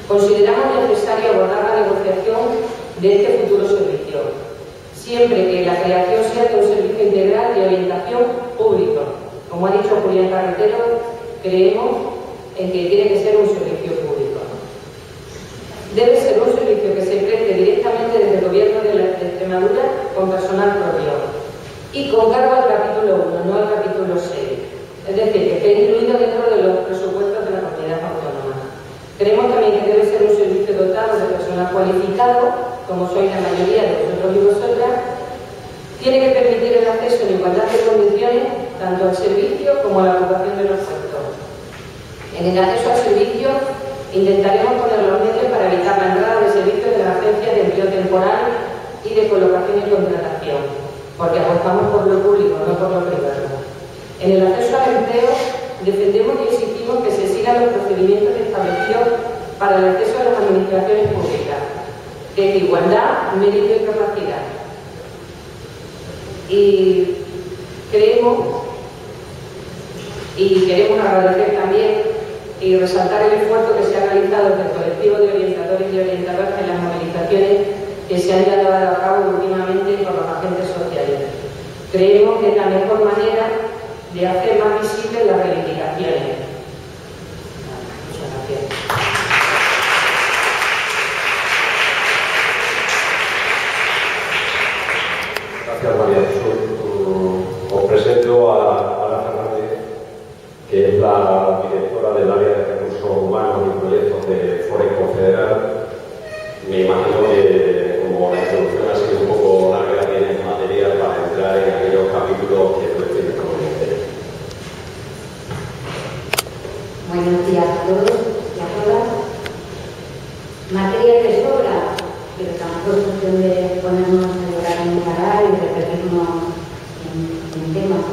consideramos necesario abordar la negociación de este futuro servicio, siempre que la creación sea de un servicio integral de orientación público. Como ha dicho Julián Carretero, creemos en que tiene que ser un servicio público. Debe ser un servicio que se preste directamente desde el Gobierno de Extremadura con personal propio y con cargo al capítulo 1, no al capítulo 6. Es decir, que esté incluido dentro de los presupuestos de la comunidad autónoma. Creemos también que debe ser un servicio dotado de personal cualificado, como sois la mayoría de vosotros y vosotras. Tiene que permitir el acceso en igualdad de condiciones tanto al servicio como a la ocupación de los puestos. En el acceso al servicio intentaremos poner los medios para evitar la entrada de servicios de la Agencia de Empleo Temporal y de Colocación y Contratación, porque apostamos por lo público, no por lo privado. En el acceso al empleo defendemos y exigimos que se sigan los procedimientos establecidos para el acceso a las administraciones públicas, de igualdad, mérito y capacidad. Y queremos agradecer también y resaltar el esfuerzo que se ha realizado desde el colectivo de orientadores y orientadoras en las movilizaciones que se han llevado a cabo últimamente por los agentes sociales. Creemos que es la mejor manera de hacer más visibles las reivindicaciones. Muchas gracias. Gracias, María Jesús. Os presento a Ana Fernández, que es la directora del área de recursos humanos y proyectos de Foresco Federal. Me imagino que, como la introducción ha sido un poco larga, tienes material para entrar en aquellos capítulos que tú tienes como interés. Buenos días a todos y a todas. Materia de sobra, pero tampoco es cuestión de ponernos a llorar en un canal y repetirnos en temas.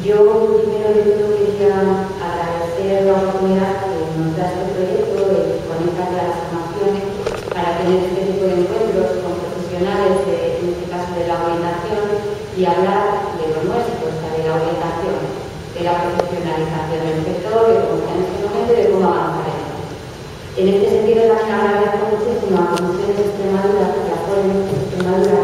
Yo primero de todo quería agradecer la oportunidad que nos da este proyecto de conectar las formaciones para tener este tipo de encuentros con profesionales, en este caso de la orientación, y hablar de lo nuestro, o sea, de la orientación, de la profesionalización del sector, de cómo está en este momento y de cómo avanzaremos. En este sentido también agradezco muchísimo a Comisiones de Extremadura, que apoyen Extremadura,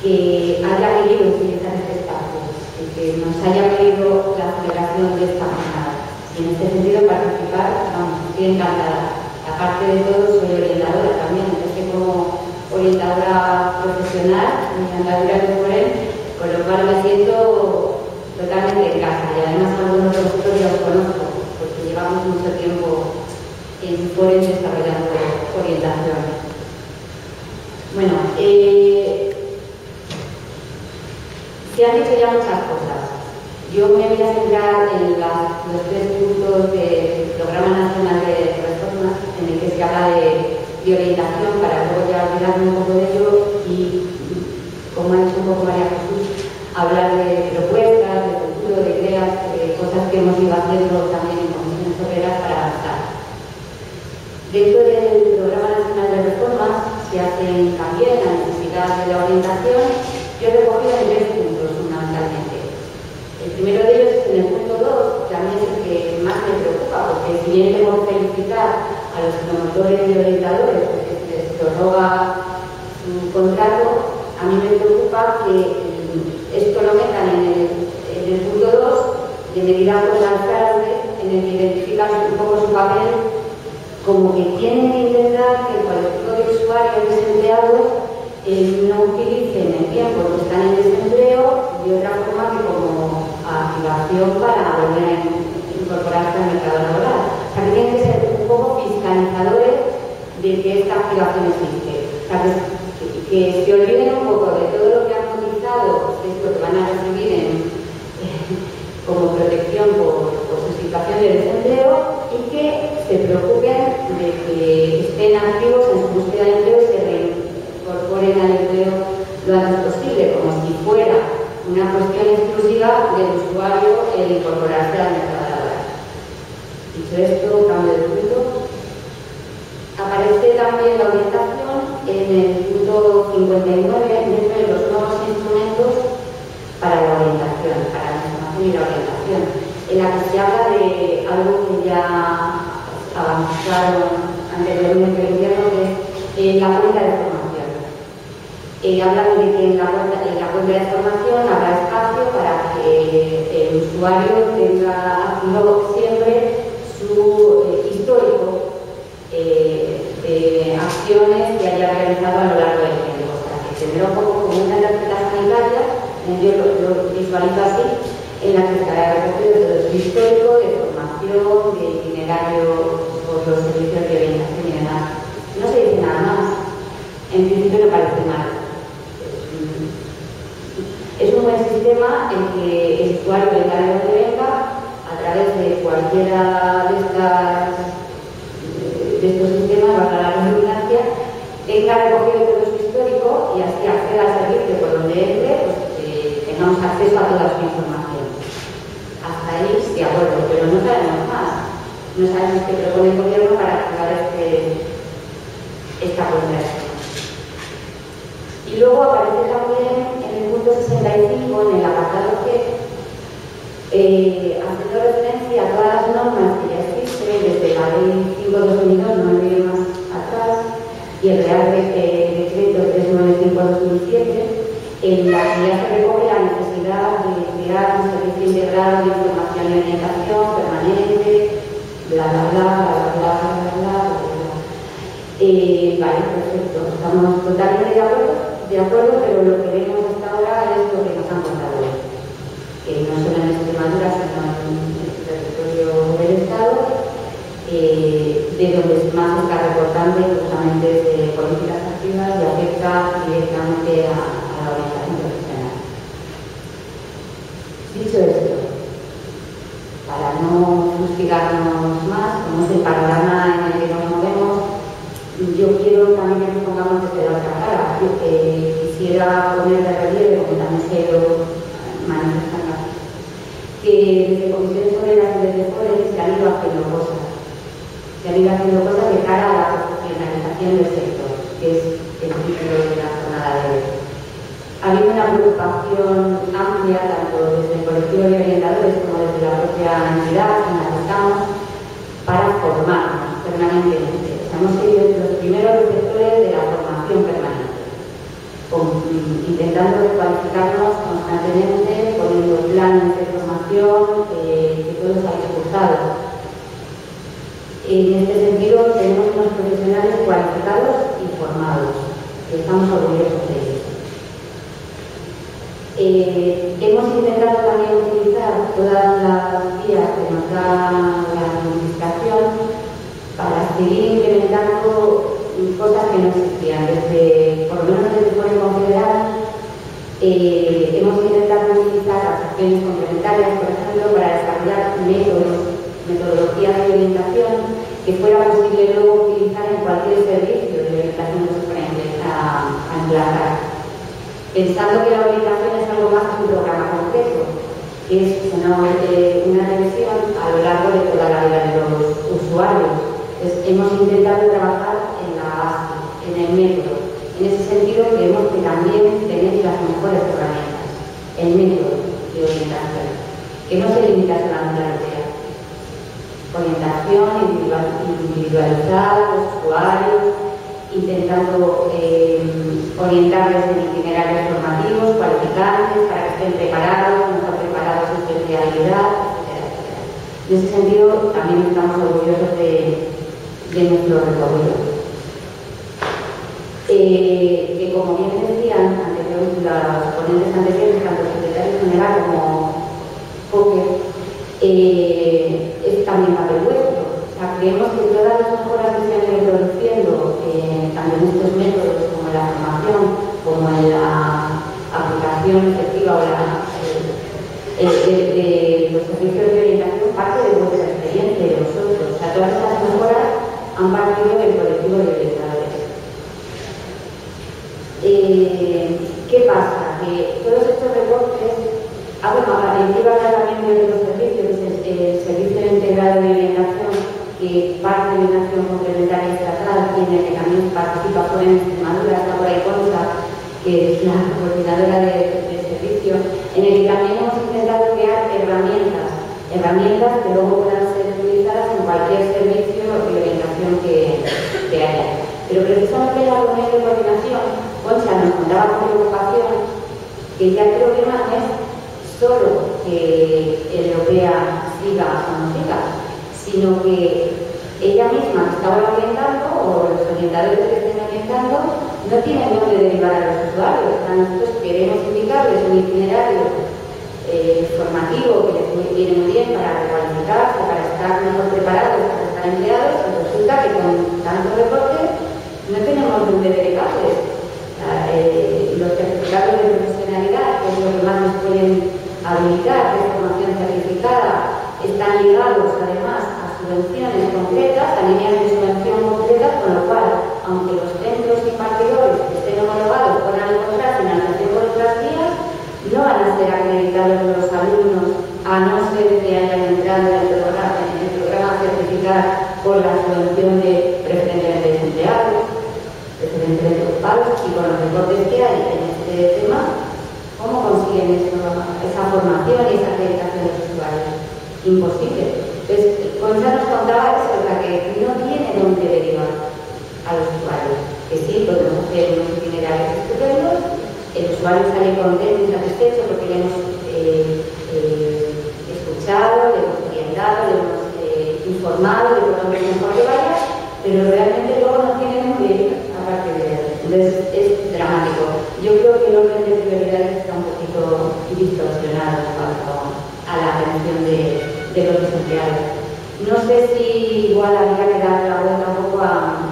que haya querido utilizar este espacio y que nos haya pedido la celebración de esta jornada. Y en este sentido participar, vamos, estoy encantada. Aparte de todo, soy orientadora también, empecé como orientadora profesional en andadura de Forén, con lo cual me siento totalmente en casa y además algunos de vosotros ya os conozco, porque llevamos mucho tiempo en Forén desarrollando orientación. Bueno, se han dicho ya muchas cosas. Yo me voy a centrar en los 3 puntos del Programa Nacional de Reforma, en el que se habla de orientación, para luego ya olvidarme un poco de ello y, como ha dicho un poco María Jesús, hablar de propuestas, de futuro, de ideas, de cosas que hemos ido haciendo también en comisiones obreras para avanzar. Dentro del Programa Nacional de Reformas se hace también la necesidad de la orientación. Yo he recogido en 3 puntos fundamentalmente. El primero de ellos es en el punto 2, que a mí es el que más me preocupa, porque si bien tengo que felicitar a los promotores y orientadores porque se les prorroga su contrato, a mí me preocupa que esto lo metan en el punto 2 de medida con la alcalde, en el que identifican un poco su papel, como que tienen que intentar que el colectivo de usuarios desempleados no utilicen el tiempo que están en desempleo de otra forma que como activación para volver a incorporarse al mercado laboral. O sea, que tienen que ser un poco fiscalizadores de que esta activación existe. O sea, que se olviden un poco de todo lo que han cotizado, se es lo que van a recibir como protección por su situación de desempleo, y que se preocupen de que estén activos en su búsqueda de empleo y se reincorporen al empleo lo antes posible, como si fuera una cuestión exclusiva del usuario el incorporarse al mercado laboral. Dicho esto, cambio de punto. Aparece también la orientación en el punto 59 dentro de los nuevos instrumentos para la orientación, para la información y la orientación, en la que se habla de algo que ya avanzaron anteriormente el gobierno, que es la cuenta de formación. Hablan de que en la cuenta de formación habrá espacio para que el usuario tenga activo siempre su histórico de acciones que haya realizado a lo largo del tiempo. O sea, que tendrá un poco como una tarjeta sanitaria, yo lo visualizo así, en la que estará recogido todo su histórico de formación, de itinerario por los servicios de orientación y demás. No se dice nada más. En principio no parece mal. Es un buen sistema en que el usuario, venga de donde venga, a través de cualquiera de estos sistemas, para la redundancia, tenga recogido todo su histórico y así acceda al servicio por donde entre, pues tengamos acceso a toda su información. Hasta ahí de acuerdo, pero no sabemos más. No sabemos qué propone el gobierno para activar esta conversión. Y luego aparece también en el punto 65, en el apartado G, haciendo referencia a todas las normas que ya existen desde la Ley 5/2002, no me voy más atrás, y el Real Decreto 395/2007, en la que ya se recoge la necesidad de crear un servicio integrado de información y orientación permanente, bla, bla, bla, bla, bla, bla, bla, bla. Vale, perfecto. Estamos totalmente de acuerdo, pero lo que vemos hasta ahora es lo que nos han contado hoy. Que no solo en Extremadura, sino en el territorio del Estado, de donde más se está reportando justamente de políticas activas y afecta directamente a la orientación profesional. Dicho esto, para no fustigarnos más, como es el panorama en el que nos movemos, yo quiero también que nos pongamos desde la otra cara. Quisiera poner de relieve, como también se lo manifestan aquí, que desde Comisiones Obreras y desde FORES se han ido haciendo cosas. Se han ido haciendo cosas de cara a la profesionalización del sector, que es el título de la jornada de hoy. Ha habido una preocupación amplia, tanto desde el colectivo de orientadores como desde la propia entidad en la que estamos, para formarnos permanentemente. Hemos sido los primeros receptores de la formación permanente, intentando recualificarnos constantemente, poniendo planes de formación que todos habéis cursado. En este sentido, tenemos unos profesionales cualificados y formados, y estamos orgullosos de ellos. Hemos intentado también utilizar todas las vías que nos da la administración para seguir implementando cosas que no existían. Por lo menos desde el Foro Confederal hemos intentado utilizar las acciones complementarias, por ejemplo, para desarrollar metodologías de orientación que fuera posible luego utilizar en cualquier servicio de orientación que se fuera a implantar. Pensando que la orientación es algo más que un programa concreto, que es una revisión a lo largo de toda la vida de los usuarios. Entonces, hemos intentado trabajar en la base, en el método. En ese sentido, creemos que también tenéis las mejores herramientas, el método de orientación, que no se limita solamente a lo que hace. Orientación individualizada, los usuarios, intentando orientarles en itinerarios formativos, cualificantes, para que estén preparados, mejor preparados en su especialidad, etc. En ese sentido, también estamos orgullosos de nuestro recorrido. Que como bien decían los ponentes anteriores, tanto el secretario general como Coque, es también papel vuestro. O sea, creemos que todas las mejoras que se han ido introduciendo, tanto en estos métodos como en la formación, como en la aplicación efectiva formativa o de los servicios de orientación parte de vuestra experiencia y de vosotros. O sea, todas estas mejoras han partido del colectivo de orientadores. ¿Qué pasa? Que todos estos recortes, aquí va a hablar también de los servicios, el servicio integrado de orientación, que parte de orientación complementaria estatal, tiene que también participa por en Extremadura, está por ahí Concha, que es la coordinadora del servicio, en el que también hemos intentado crear herramientas que luego puedan ser utilizadas en cualquier servicio de orientación que haya. Pero precisamente en la reunión de coordinación, Concha nos contaba con preocupación que ya el problema no es solo que el Europea siga o no siga, sino que ella misma que estaba orientando, o los orientadores que estén orientando, no tienen dónde derivar a los usuarios. Nosotros queremos indicarles un itinerario formativo que les viene muy bien para recualificarse, para estar mejor preparados, para estar empleados, y resulta que con tantos recortes no tenemos dónde derivarles. Los certificados de profesionalidad, que es lo que más nos pueden habilitar, de formación certificada, están ligados además a subvenciones concretas, a líneas de subvención concretas, con lo cual, aunque los centros impartidores que estén homologados puedan encontrar financiación por otras vías, no van a ser acreditados los alumnos, a no ser que hayan entrado en el programa a certificar por la subvención de preferentemente desempleados, preferentemente ocupados, y con los recortes que hay en este tema, ¿cómo consiguen esa formación y esa acreditación de los usuarios? Imposible. Entonces, Concha nos contaba eso, o sea, que no tiene dónde derivar a los usuarios. Que sí, podemos hacer unos itinerarios estupendos, el usuario sale contento y satisfecho porque le hemos escuchado, le hemos orientado, le hemos informado de por dónde es mejor que vaya, pero realmente luego no tiene dónde ir aparte de él. Entonces, es dramático. Yo creo que el orden de prioridades está un poquito distorsionado en cuanto a la atención de los desempleados. No sé si igual habría que dar la vuelta un poco a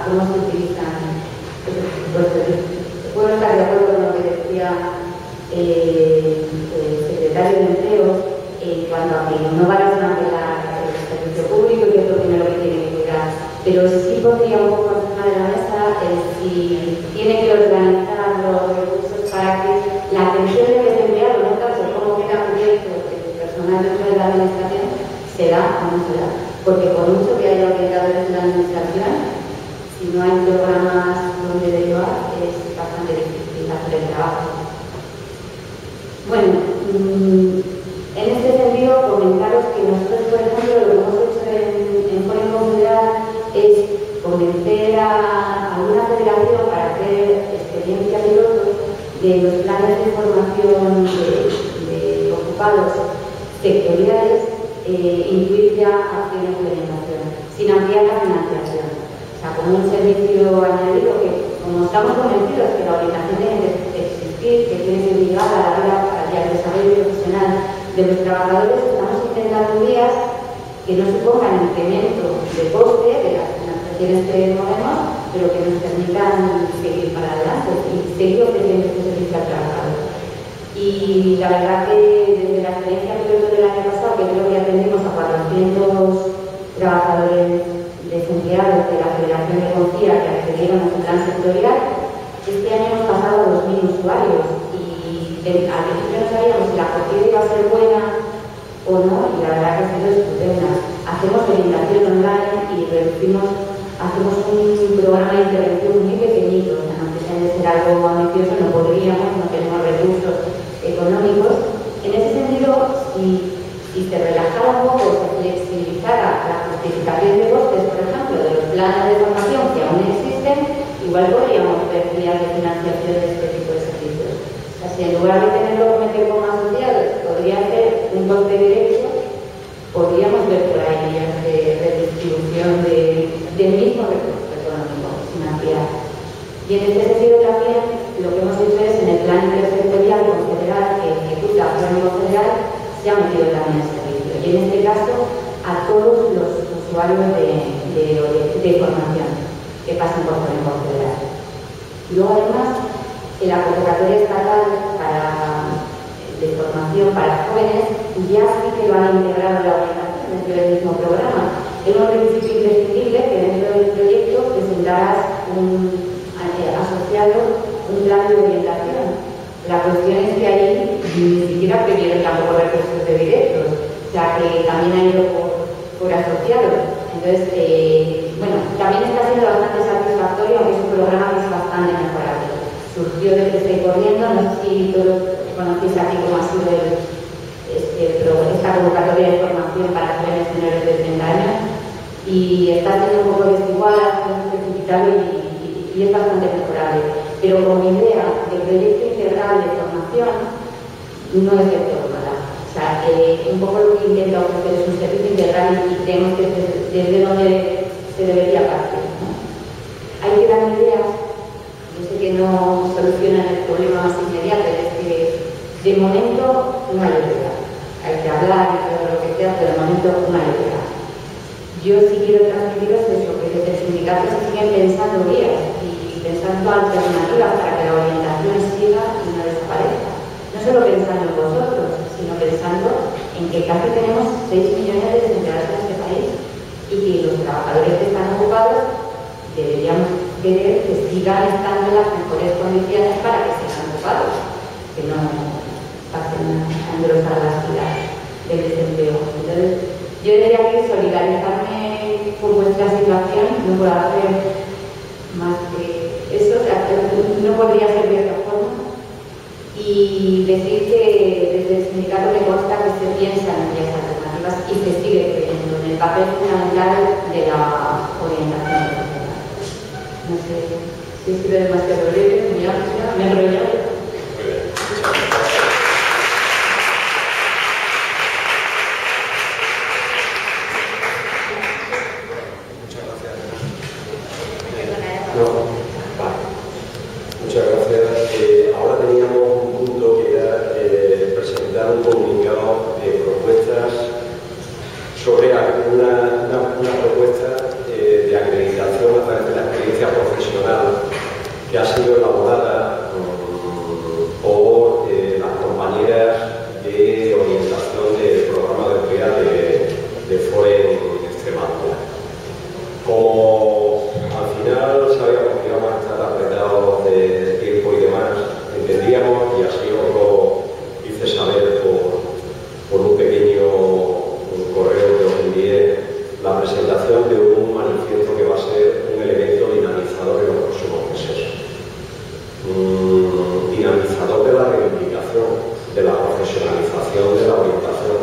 cómo se utilizan los servicios. Puedo estar de acuerdo con lo que decía el secretario de Empleo en cuanto a que no van a desmantelar el servicio público, que es lo primero que tiene que cuidar, pero sí pondría un poco encima de la mesa si tiene que organizar los recursos para que la atención del desempleado, no tanto cómo queda cubierto el personal dentro de la administración, se da o no se da. Porque por mucho que haya orientadores en la administración, si no hay programas donde derivar, es bastante difícil hacer el trabajo. Bueno, en este sentido, comentaros que nosotros, por ejemplo, lo que hemos hecho en Fórum Confederal es convencer a alguna federación para hacer experiencia piloto de los planes de formación de ocupados sectoriales, incluir ya acciones de orientación, sin ampliar la financiación. O sea, como un servicio añadido que, como estamos convencidos que la orientación tiene que existir, que tiene que llegar a la vida y al desarrollo profesional de los trabajadores, estamos intentando vías que no supongan incremento de coste de las financiaciones que movemos, pero que nos permitan seguir para adelante y seguir ofreciendo este servicio al trabajador. Y la verdad que desde la experiencia piloto del año pasado, que creo que atendimos a 400 trabajadores desempleados de la Federación de Confía que accedieron a su plan sectorial, este año hemos pasado a 2.000 usuarios y al principio no sabíamos si la acogida iba a ser buena o no, y la verdad que ha sido estupenda. Hacemos orientación online y hacemos un programa de intervención muy pequeñito, o sea, no tiene que ser algo ambicioso, no podríamos, no tenemos recursos económicos. En ese sentido, si se relajara un poco, se flexibilizara la justificación de costes, por ejemplo, de los planes de formación que aún existen, igual podríamos ver vías de financiación de este tipo de servicios. O sea, si en lugar de tenerlo que meter como asociados, podría ser un coste directo, podríamos ver por ahí vías de redistribución del mismo recurso económico, sin ampliar. Y en este sentido también, lo que hemos hecho es, en el plan intersectorial confederal que ejecuta Fórum Confederal, se ha metido también el servicio. Y en este caso, a todos los usuarios de formación que pasen por Fórum Confederal. Luego, además, en la convocatoria estatal para formación para jóvenes ya sí que lo han integrado en la orientación dentro del mismo programa. Es un requisito imprescindible que dentro del proyecto presentarás asociado un plan de orientación. La cuestión es que ahí ni siquiera previeron tampoco recursos de directos, o sea que también ha ido por asociado. Entonces, bueno, también está siendo bastante satisfactorio, aunque es un programa que es bastante mejorable. Surgió de Prisa y Corriendo, no sé si todos conocéis aquí cómo ha sido esta convocatoria de formación para jóvenes menores de 30 años, y está siendo un poco desigual, precipitado y es bastante mejorable. Pero como idea de proyecto integral de formación no es de fórmula. O sea, un poco lo que intenta ofrecer es un servicio integral y creemos que desde donde se debería partir, ¿no? Hay que dar ideas. Yo sé que no solucionan el problema más inmediato, es que de momento no hay idea. Hay que hablar y todo lo que sea, pero de momento no hay idea. Yo sí quiero transmitiros eso, que desde el sindicato se siguen pensando vías y pensando alternativas para que la orientación siga y no desaparezca. No solo pensando en vosotros, sino pensando en que casi tenemos 6 millones de desempleados en este país y que los trabajadores que están ocupados deberíamos querer que sigan estando en las mejores condiciones para que sigan ocupados, que no pasen a engrosar las filas del desempleo. Entonces, yo diría que solidarizarme por vuestra situación, no puedo hacer más que eso, o sea, no podría ser de otra forma. Y decir que desde el sindicato me consta que se piensa en vías alternativas y se sigue creyendo en el papel fundamental de la orientación profesional. No sé si he sido demasiado breve, me he enrollado. Muchas gracias. Ahora teníamos un punto que era presentar un comunicado de propuestas sobre una propuesta de acreditación a través de la experiencia profesional que ha sido elaborada por las compañeras de orientación del programa de empleo de FORE en Extremadura. Como al final sabíamos que íbamos a estar apretados de tiempo y demás, entendíamos, y así os lo hice saber por un pequeño correo que os envié, la presentación de un manifiesto que va a ser un elemento dinamizador en los próximos meses. Dinamizador de la reivindicación, de la profesionalización, de la orientación,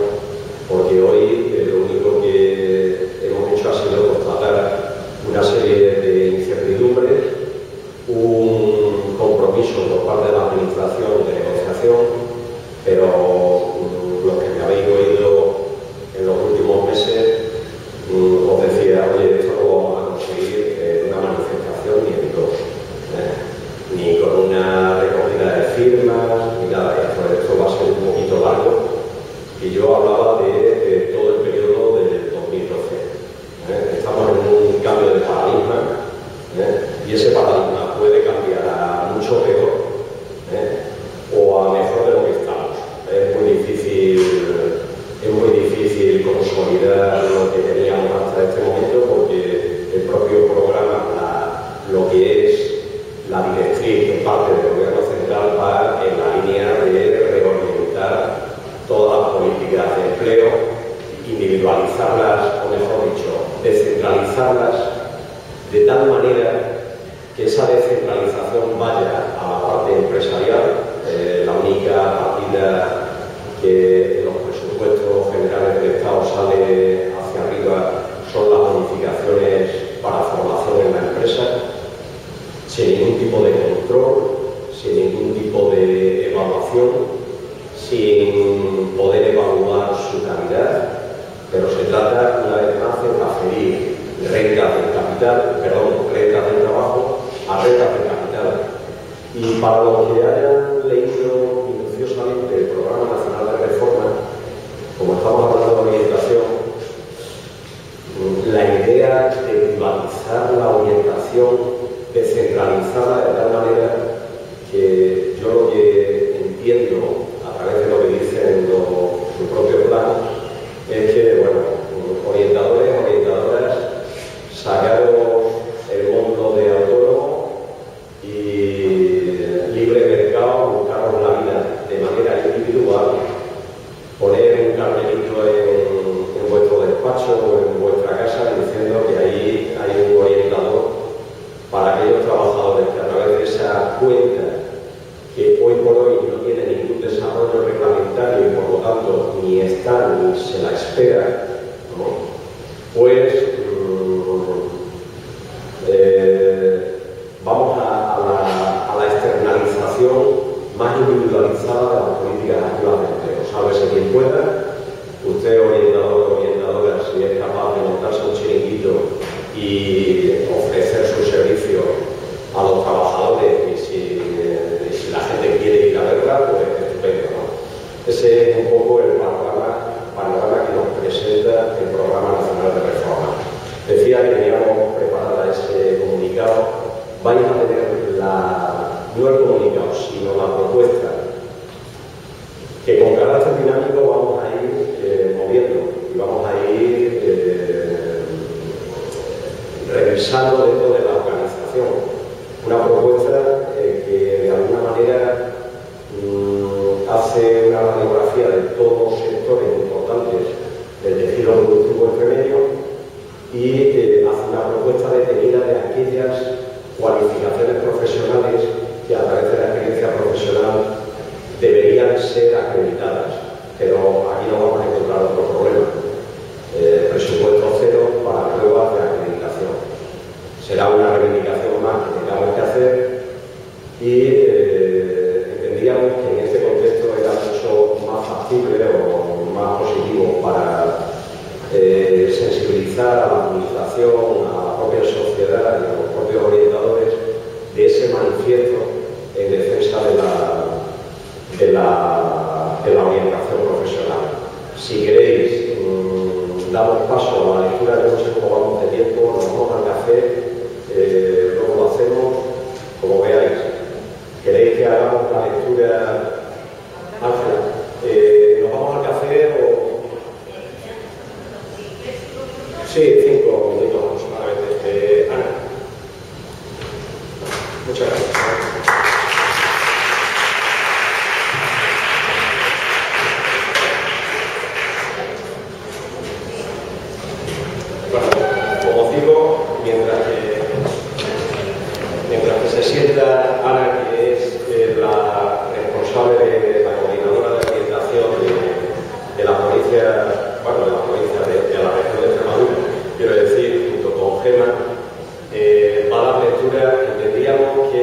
porque hoy lo único que hemos hecho ha sido constatar una serie de incertidumbres, un compromiso por parte de la administración de negociación, pero los que me habéis oído en los últimos meses os decía, oye, esto lo vamos a conseguir en una manifestación ni en dos, ni con una recogida de firmas, ni nada. Esto va a ser un poquito largo, y yo hablaba de todo el periodo del 2012. Estamos en un cambio de paradigma, y ese paradigma puede cambiar a mucho peor, o a mejor de lo que estamos. Es muy difícil consolidar lo que teníamos hasta este momento, porque el propio programa, lo que es la directriz en parte del gobierno central, va en la línea de reorientar todas las políticas de empleo, individualizarlas, o mejor dicho, descentralizarlas de tal manera que esa descentralización vaya a la parte empresarial. La única partida que en los presupuestos generales del Estado sale hacia arriba son las bonificaciones para formación en la empresa, sin ningún tipo de control, sin ningún tipo de evaluación, sin poder evaluar su calidad, pero se trata una vez más de transferir rentas del trabajo a rentas del capital. Y para los que hayan leído minuciosamente el Programa Nacional de Reforma, como estamos hablando de orientación, la idea de privatizar la orientación, descentralizarla de tal manera que yo lo que entiendo a través de lo que pues vamos a la externalización más individualizada de las políticas activas de empleo. Sálvese quien pueda. Usted, orientador o orientadora, si es capaz de montarse un chiringuito y ofrecer su servicio a los trabajadores, y si la gente quiere ir a verla, pues estupendo, ¿no? Ese es un poco el panorama que nos presenta el Programa Nacional de Reforma. Decía que teníamos preparada ese comunicado. Vais a tener no el comunicado, sino la propuesta, que con carácter dinámico vamos a ir moviendo y vamos a ir revisando dentro de la organización. Una propuesta que de alguna manera hace una radiografía de todos los sectores importantes del tejido productivo extremeño y hace una propuesta detenida de aquellas cualificaciones profesionales que a través de la experiencia profesional deberían ser acreditadas, pero aquí no vamos a encontrar otro problema. Presupuesto cero para pruebas de acreditación. Será una reivindicación más que tengamos que hacer y entendíamos que en este contexto era mucho más factible o más positivo para sensibilizar a la administración, a la propia sociedad y a los propios orientadores de ese manifiesto en defensa de la orientación profesional. Si queréis, damos paso a la lectura. Yo no sé cómo vamos de tiempo, nos vamos al café, luego lo hacemos como veáis. ¿Queréis que hagamos la lectura? Ángela, ¿nos vamos al café o...? Sí, 5 minutos aproximadamente. Ana. Muchas gracias. Bueno, como digo, mientras que se sienta Ana, que es la responsable de la coordinadora de orientación de la provincia, de la región de Extremadura, quiero decir, junto con Gema, va a dar lectura. Entendíamos que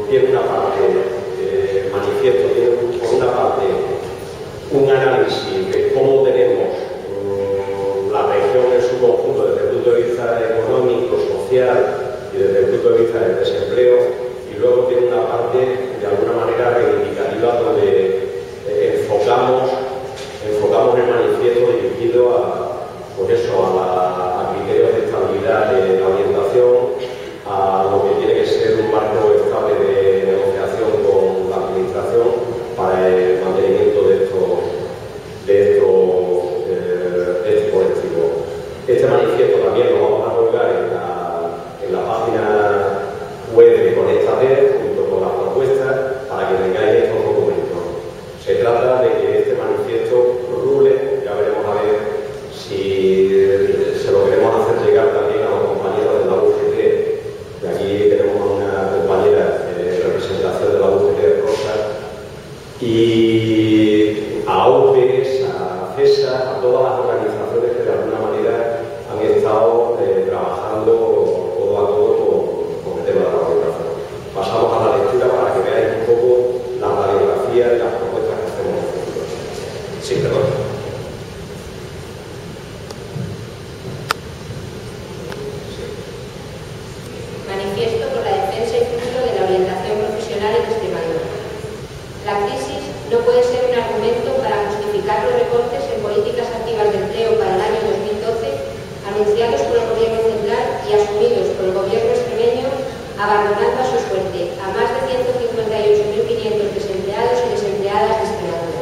tiene una parte manifiesto, tiene por una parte un análisis de cómo tenemos la región en su conjunto desde el punto de vista económico, social y desde el punto de vista del desempleo, y luego tiene una parte de alguna manera reivindicativa donde enfocamos el manifiesto dirigido a criterios de estabilidad de la orientación, a lo que tiene que ser un marco estable de negociación con la administración para el mantenimiento de este colectivo. Este manifiesto también lo vamos a colgar en la página web de Conectader junto con las propuestas para que tengáis estos documentos. Se trata de que este manifiesto rule. Ya veremos a ver si se lo queremos hacer llegar también a los compañeros de la UGT. De aquí tenemos una compañera de representación de la UGT, Rosa, y a OPES, a CESA, a todas las organizaciones que de alguna manera han estado trabajando codo a codo con el tema de la orientación. Pasamos a la lectura para que veáis un poco la radiografía y las propuestas que hacemos en el futuro. Sí, perdón. Manifiesto por la defensa y futuro de la orientación profesional en Extremadura. La crisis no puede ser un argumento para justificar los recortes en políticas activas de empleo para el año 2012 anunciados por el Gobierno central y asumidos por el Gobierno extremeño, abandonando a su suerte a más de 158.500 desempleados y desempleadas de Extremadura.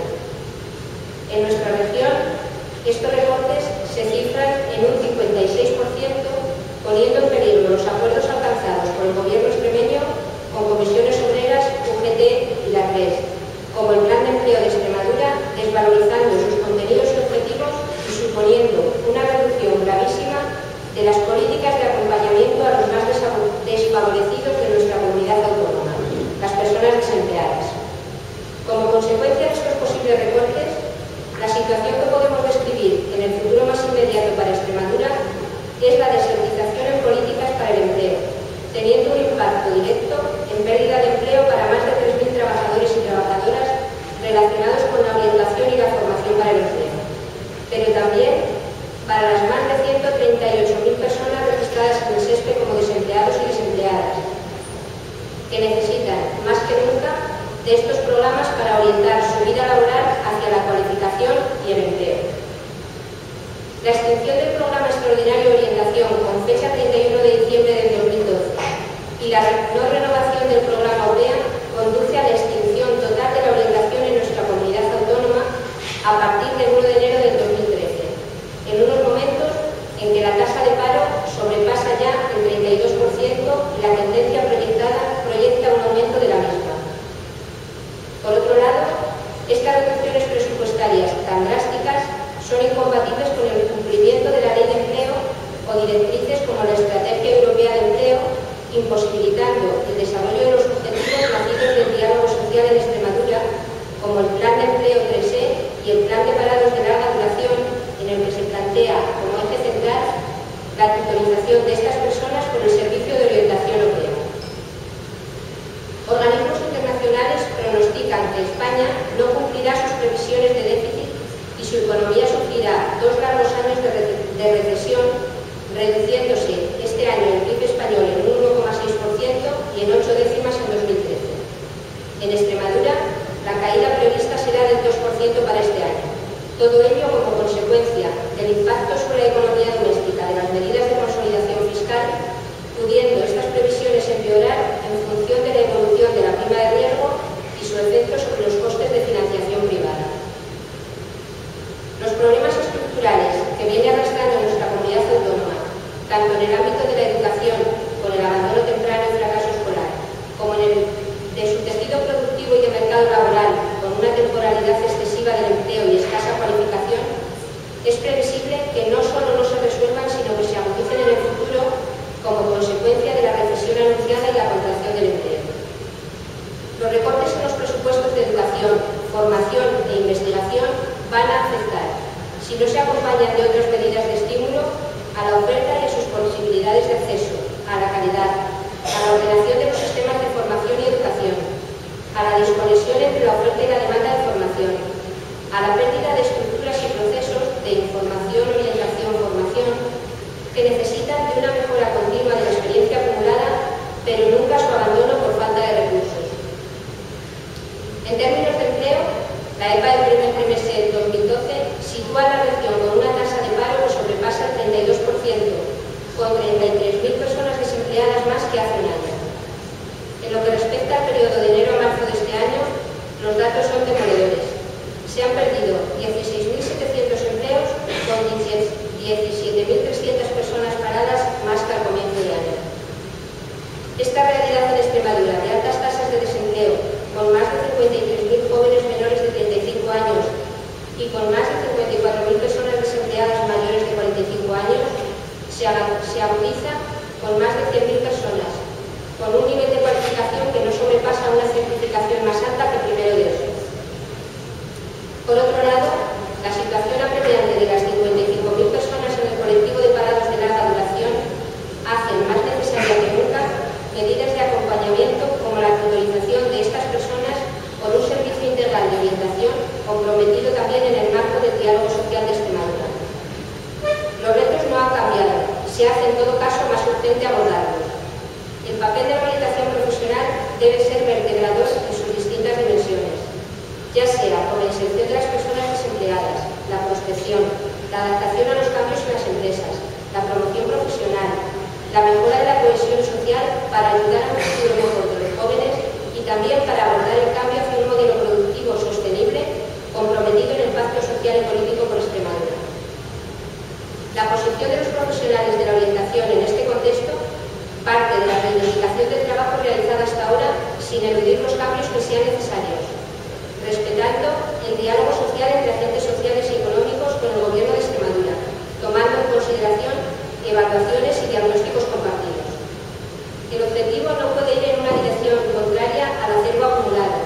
En nuestra región, estos recortes se cifran en un 56%, poniendo en peligro los acuerdos alcanzados por el Gobierno extremeño con comisiones obreras, UGT y la CRES, como el Plan de Empleo de Extremadura, desvalorizando sus contenidos y objetivos y suponiendo una reducción gravísima de las políticas de acompañamiento a los más desfavorecidos de nuestra comunidad autónoma, las personas desempleadas. Como consecuencia de estos posibles recortes, la situación que podemos describir en el futuro más inmediato para Extremadura para las más de 138.000 personas registradas en el SESPE como desempleados y desempleadas, que necesitan, más que nunca, de estos programas para orientar su vida laboral hacia la cualificación y el empleo. La extinción del programa extraordinario de orientación con fecha 31 de diciembre del 2012 y la no renovación del programa OBEA conduce a la extinción total de la orientación en nuestra comunidad autónoma a partir del 1 de enero del 2013, en unos momentos en que la tasa de paro sobrepasa ya el 32% y la tendencia proyecta un aumento de la misma. Por otro lado, estas reducciones presupuestarias tan drásticas son incompatibles con el cumplimiento de la Ley de Empleo o directrices como la Estrategia Europea de Empleo, imposibilitando el desarrollo de los objetivos nacidos del diálogo social en Extremadura, como el Plan de Empleo 3E y el Plan de Parados de Larga Duración, en el que se plantea como eje central la tutorización de estas personas por el Servicio de Orientación Europeo. Organismos internacionales pronostican que España no cumplirá sus previsiones de déficit y su economía sufrirá 2 largos años de recesión, reduciéndose este año el PIB español en un 1,6% y en 8 décimas en 2013. En Extremadura, la caída prevista será del 2% para este año. Todo ello como consecuencia del impacto sobre la economía doméstica de las medidas de consolidación fiscal, pudiendo estas previsiones empeorar en función de la evolución de la prima de riesgo y su efecto sobre los costes de financiación privada. Los problemas estructurales que viene arrastrando nuestra comunidad autónoma, tanto en el ámbito de la educación, con el abandono temprano y fracaso escolar, como en el de su tejido productivo y de mercado laboral, con una temporalidad excesiva del empleo y escasa cualificación, es previsible que no solo no se resuelvan, sino que se agudicen en el futuro como consecuencia de la recesión anunciada y la contracción del empleo. Los recortes en los presupuestos de educación, formación e investigación van a afectar, si no se acompañan de otras medidas de estímulo, a la oferta y a sus posibilidades de acceso, a la calidad, a la ordenación de los sistemas de formación y educación, a la desconexión entre la oferta y la demanda de formación, a la pérdida de estructuras y procesos de información, orientación, formación, que necesitan de una mejora continua de la experiencia acumulada, pero nunca su abandono por falta de recursos. En términos de empleo, la EPA del primer trimestre del 2012 sitúa a la región con una tasa de paro que sobrepasa el 32%, con 33.000 personas desempleadas más que hace un año. En lo que respecta al periodo de enero a marzo de este año, los datos son demoledores. Se han perdido 16.700 empleos con 17.300 personas paradas más que al comienzo de año. Esta realidad en Extremadura de altas tasas de desempleo, con más de 53.000 jóvenes menores de 35 años y con más de 54.000 personas desempleadas mayores de 45 años, se agudiza con más de 100.000 personas, con un nivel de cualificación que no sobrepasa una certificación más alta que primero de ESO. Por otro lado, la situación apremiante de las 55.000 personas en el colectivo de parados de larga duración hacen más necesaria que nunca medidas de acompañamiento como la tutorización de estas personas por un servicio integral de orientación comprometido también en el marco del diálogo social de Extremadura. Los retos no han cambiado, se hace en todo caso más urgente abordarlos. El papel de la orientación profesional debe ser vertebrador en sus distintas dimensiones, ya sea por la inserción de las personas desempleadas, la prospección, la adaptación a los cambios en las empresas, la promoción profesional, la mejora de la cohesión social para ayudar a un futuro mejor de los jóvenes y también para abordar el cambio hacia un modelo productivo sostenible comprometido en el pacto social y político por Extremadura. La posición de los profesionales de la orientación en este contexto parte de la reivindicación del trabajo realizado hasta ahora sin eludir los cambios que sean necesarios, respetando el diálogo social entre agentes sociales y económicos con el Gobierno de Extremadura, tomando en consideración evaluaciones y diagnósticos compartidos. El objetivo no puede ir en una dirección contraria al acervo acumulado,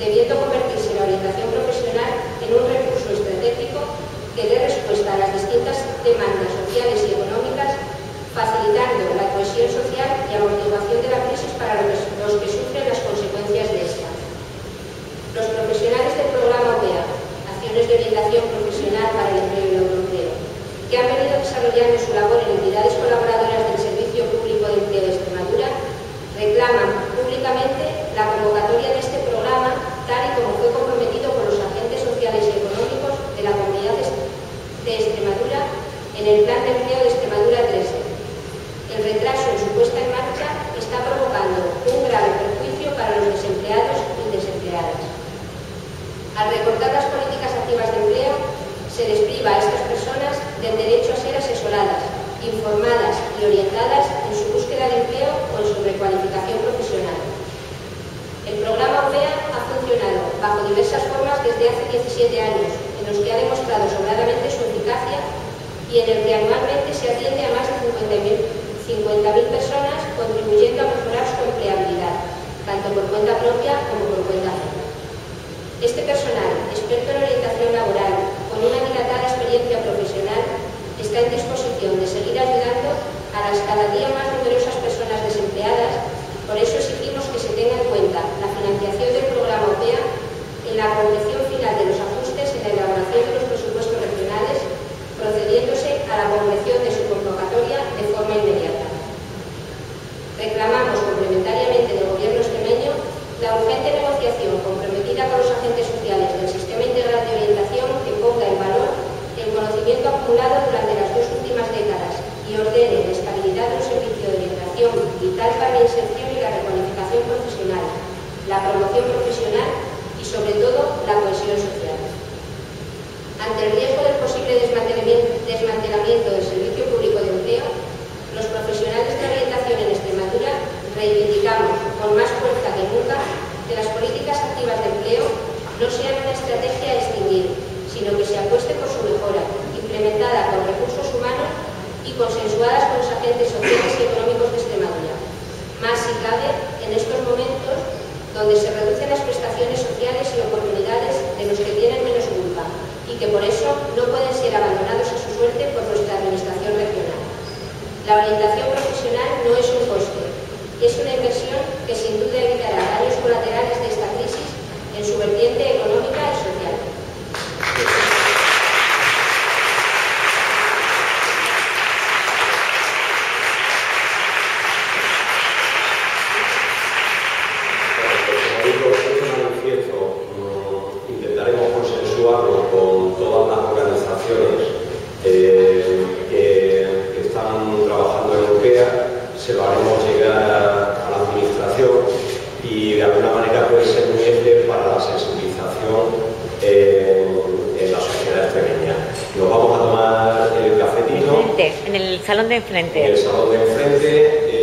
debiendo convertirse la orientación profesional en un recurso estratégico que dé respuesta a las distintas demandas sociales y económicas, facilitando la cohesión social y amortiguación de la crisis para los que sufren las consecuencias de esta. Los profesionales del programa OPEA, Acciones de Orientación Profesional para el Empleo y el Autoempleo, que han venido desarrollando su labor en entidades colaboradoras del Servicio Público de Empleo de Extremadura, reclaman públicamente la convocatoria de este programa tal y como fue comprometido por los agentes sociales y económicos de la Comunidad de Extremadura en el Plan de Empleo de Extremadura 3. El retraso en su puesta en marcha está provocando un grave perjuicio para los desempleados y desempleadas. Al recortar las políticas activas de empleo, se les priva a estas personas del derecho a ser asesoradas, informadas y orientadas en su búsqueda de empleo o en su recualificación profesional. El programa OPEA ha funcionado bajo diversas formas desde hace 17 años, en los que ha demostrado sobradamente su eficacia y en el que anualmente se atiende a más de 50.000 personas, contribuyendo a mejorar su empleabilidad, tanto por cuenta propia como por cuenta ajena. Este personal, experto en orientación laboral, con una dilatada experiencia profesional, está en disposición de seguir ayudando a las cada día más numerosas personas desempleadas. Por eso exigimos que se tenga en cuenta la financiación del programa OPEA en la concreción final de los ajustes en la elaboración de los presupuestos regionales, procediéndose a la concreción de su convocatoria de forma inmediata. Reclamamos complementariamente del Gobierno extremeño la urgente negociación comprometida con los agentes sociales del Sistema Integral de Orientación que ponga en valor el conocimiento acumulado durante las 2 últimas décadas y ordene la estabilidad de un servicio de orientación vital para la inserción y la recualificación profesional, la promoción profesional y, sobre todo, la cohesión social. Ante el riesgo del posible desmantelamiento del Servicio Público de Empleo, los profesionales de orientación en Extremadura reivindicamos con más fuerza que nunca que las políticas activas de empleo no sean una estrategia a extinguir, sino que se apueste por su mejora, implementada con recursos humanos y consensuadas con los agentes sociales y económicos de Extremadura. Más si cabe en estos momentos donde se reducen las prestaciones sociales y oportunidades de los que tienen menos culpa y que por eso no pueden ser abandonados a su suerte por nuestra administración regional. La orientación profesional no es un coste, es una inversión que sin duda evitará daños colaterales de esta crisis en su vertiente económica y social. Intentaremos consensuarlo con todas las organizaciones que están trabajando en OPEA, se lo haremos llegar a la administración y de alguna manera puede ser muy útil para la sensibilización en la sociedad extremeña. Nos vamos a tomar el cafetino en el salón de enfrente. En el salón de enfrente.